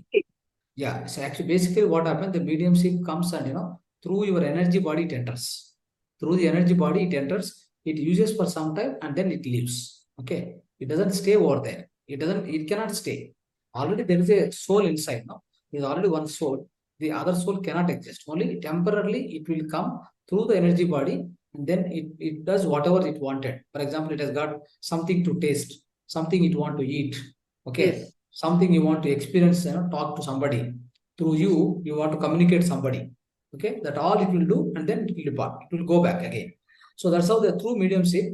Speaker 1: Yeah. So actually, basically, what happened? The mediumship comes and through your energy body it enters. Through the energy body it enters. It uses for some time and then it leaves. Okay. It doesn't stay over there. It cannot stay. Already there is a soul inside now. There is already one soul. The other soul cannot exist. Only temporarily it will come through the energy body, and then it does whatever it wanted. For example, it has got something to taste, something it want to eat. Okay.
Speaker 3: Yes.
Speaker 1: Something you want to experience, talk to somebody. Through you want to communicate somebody. Okay, that all it will do, and then it will depart. It will go back again. So that's how through mediumship,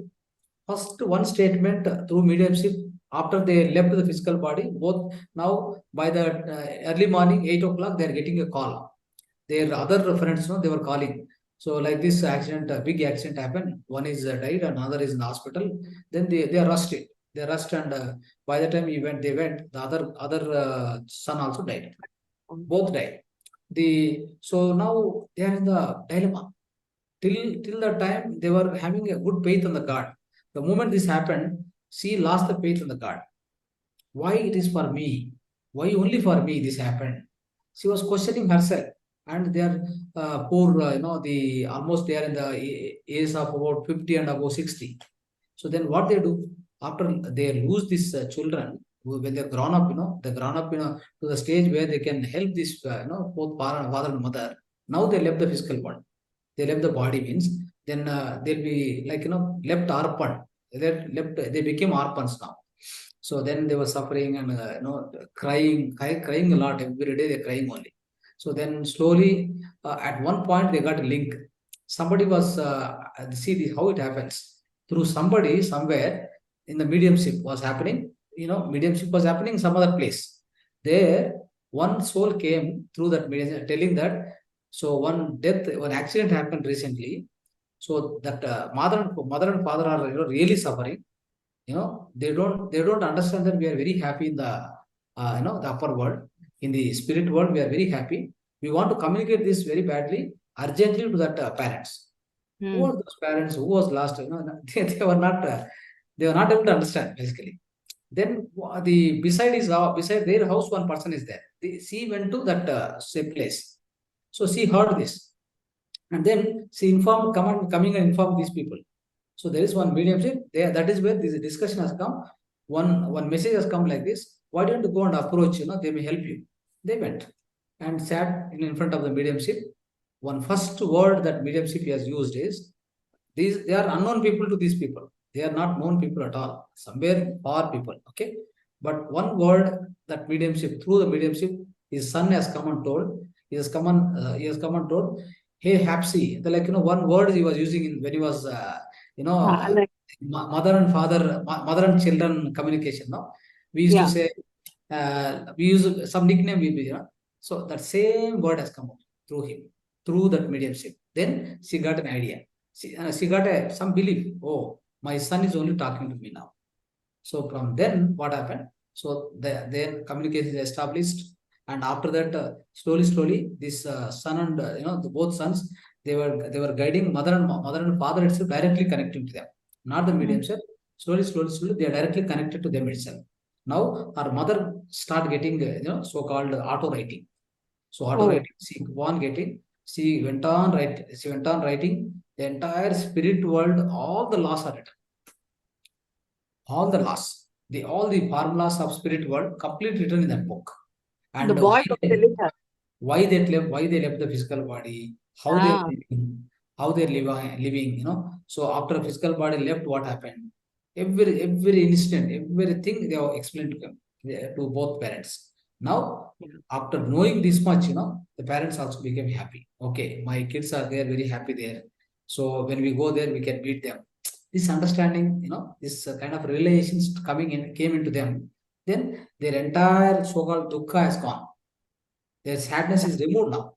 Speaker 1: first one statement through mediumship, after they left the physical body, both now by the early morning, 8 o'clock, they are getting a call. Their other friends, they were calling. So like this accident, big accident happened. One is died, and another is in the hospital. Then they are rushed. They rushed, and by the time they went, the other son also died. Both died. So now they are in the dilemma. Till the time they were having a good faith on the God. The moment this happened, she lost the faith on the God. Why it is for me? Why only for me this happened? She was questioning herself, and they are poor. The almost they are in the age of about 50 and above 60. So then what they do after they lose these children, when they're grown up, they're grown up, to the stage where they can help this, both father and mother. Now they left the physical world. They left the body means then they'll be like left orphan. They became orphans now. So then they were suffering and crying a lot every day. They're crying only. So then slowly at one point they got a link. Somebody was see how it happens through somebody somewhere in the mediumship was happening. Mediumship was happening in some other place. There one soul came through that mediumship telling that. So one accident happened recently. So that mother and father are really suffering. They don't understand that we are very happy in the the upper world. In the spirit world, we are very happy. We want to communicate this very badly, urgently to that parents. Who are those parents? Who was last? They were not. They were not able to understand basically. Then beside their house, one person is there. She went to that same place. So she heard this, and then she coming and informed these people. So there is one mediumship there. That is where this discussion has come. One message has come like this. Why don't you go and approach? They may help you. They went and sat in front of the mediumship. One first word that mediumship has used is they are unknown people to these people. They are not known people at all. Somewhere far people. Okay, but one word that mediumship through the mediumship, his son has come and told. He has come and told, hey Hapsi. One word he was using when he was mother and father, mother and children communication. No, we used to say we use some nickname. So that same word has come out through him, through that mediumship. Then she got an idea. She got some belief. Oh, my son is only talking to me now. So from then, what happened? So their communication is established, and after that, slowly, this son and both sons, they were guiding mother and father itself, directly connecting to them, not the mediumship. Slowly, they are directly connected to them itself. Now our mother start getting so-called auto writing. So auto writing, she went on writing the entire spirit world. All the laws are written. All the laws, all the formulas of spirit world, complete written in that book. And
Speaker 3: the boy was telling her.
Speaker 1: Why they left the physical body, how they're living, So after physical body left, what happened? Every instant, everything they have explained to them, to both parents. Now, after knowing this much, the parents also became happy. Okay, my kids are there, very happy there. So when we go there, we can meet them. This understanding, this kind of realizations came into them. Then their entire so-called dukkha has gone. Their sadness is removed now.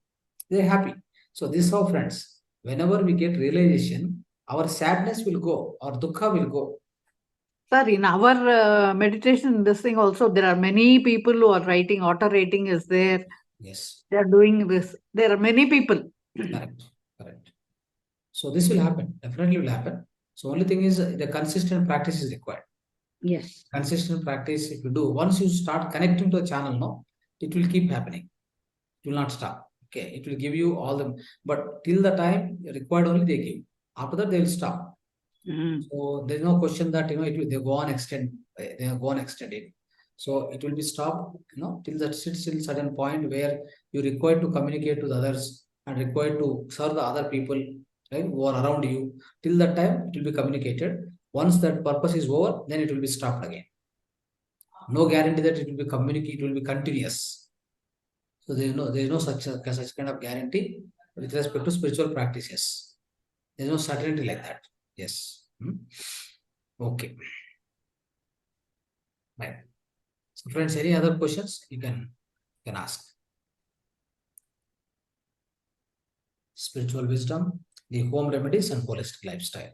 Speaker 1: They're happy. So this is how, friends, whenever we get realization, our sadness will go, our dukkha will go.
Speaker 3: Sir, in our meditation, this thing also, there are many people who are writing, auto rating is there.
Speaker 1: Yes.
Speaker 3: They are doing this. There are many people.
Speaker 1: Correct. So this will happen. Definitely will happen. So only thing is the consistent practice is required.
Speaker 3: Yes.
Speaker 1: Consistent practice, if you do, once you start connecting to the channel, it will keep happening. It will not stop. Okay, it will give you all them, but till the time required only they give. After that they will stop. So there's no question that they go on extend. They go on extending. So it will be stopped. Till that till certain point where you require to communicate to the others and required to serve the other people, right, who are around you. Till that time it will be communicated. Once that purpose is over, then it will be stopped again. No guarantee that it will be communicated. It will be continuous. So there is no such kind of guarantee. with respect to spiritual practices. There's no certainty like that. Yes. Okay. Right. So friends, any other questions you can ask? Spiritual wisdom, the home remedies, and holistic lifestyle.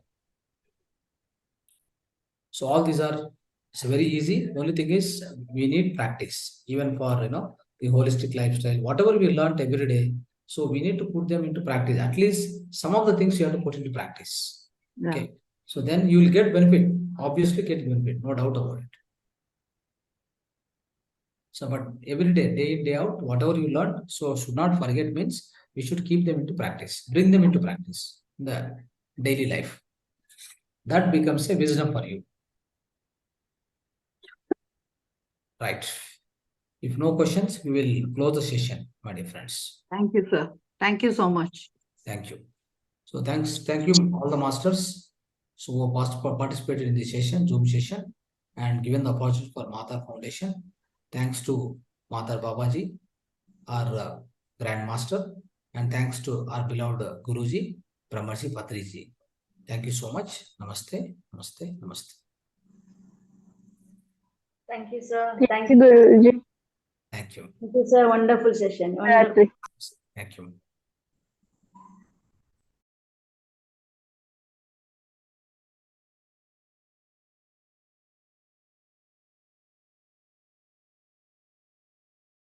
Speaker 1: So all these are, it's very easy. Only thing is we need practice, even for the holistic lifestyle. Whatever we learned every day, so we need to put them into practice. At least some of the things you have to put into practice.
Speaker 3: Yeah.
Speaker 1: Okay. So then you will get benefit. Obviously get benefit, no doubt about it. So but every day, day in, day out, whatever you learn, so should not forget means we should keep them into practice, bring them into practice in the daily life. That becomes a wisdom for you. Right. If no questions, we will close the session, my dear friends.
Speaker 3: Thank you, sir. Thank you so much.
Speaker 1: Thank you. So thank you all the masters who participated in this session, Zoom session, and given the opportunity for Mahavatar Foundation. Thanks to Mahavatar Babaji, our Grand Master, and thanks to our beloved Guruji, Brahmarji Patriji. Thank you so much. Namaste, namaste, namaste.
Speaker 4: Thank you, sir.
Speaker 5: Thank you, Guruji.
Speaker 1: Thank you.
Speaker 4: Thank you, sir. Wonderful session. Wonderful.
Speaker 1: Thank you.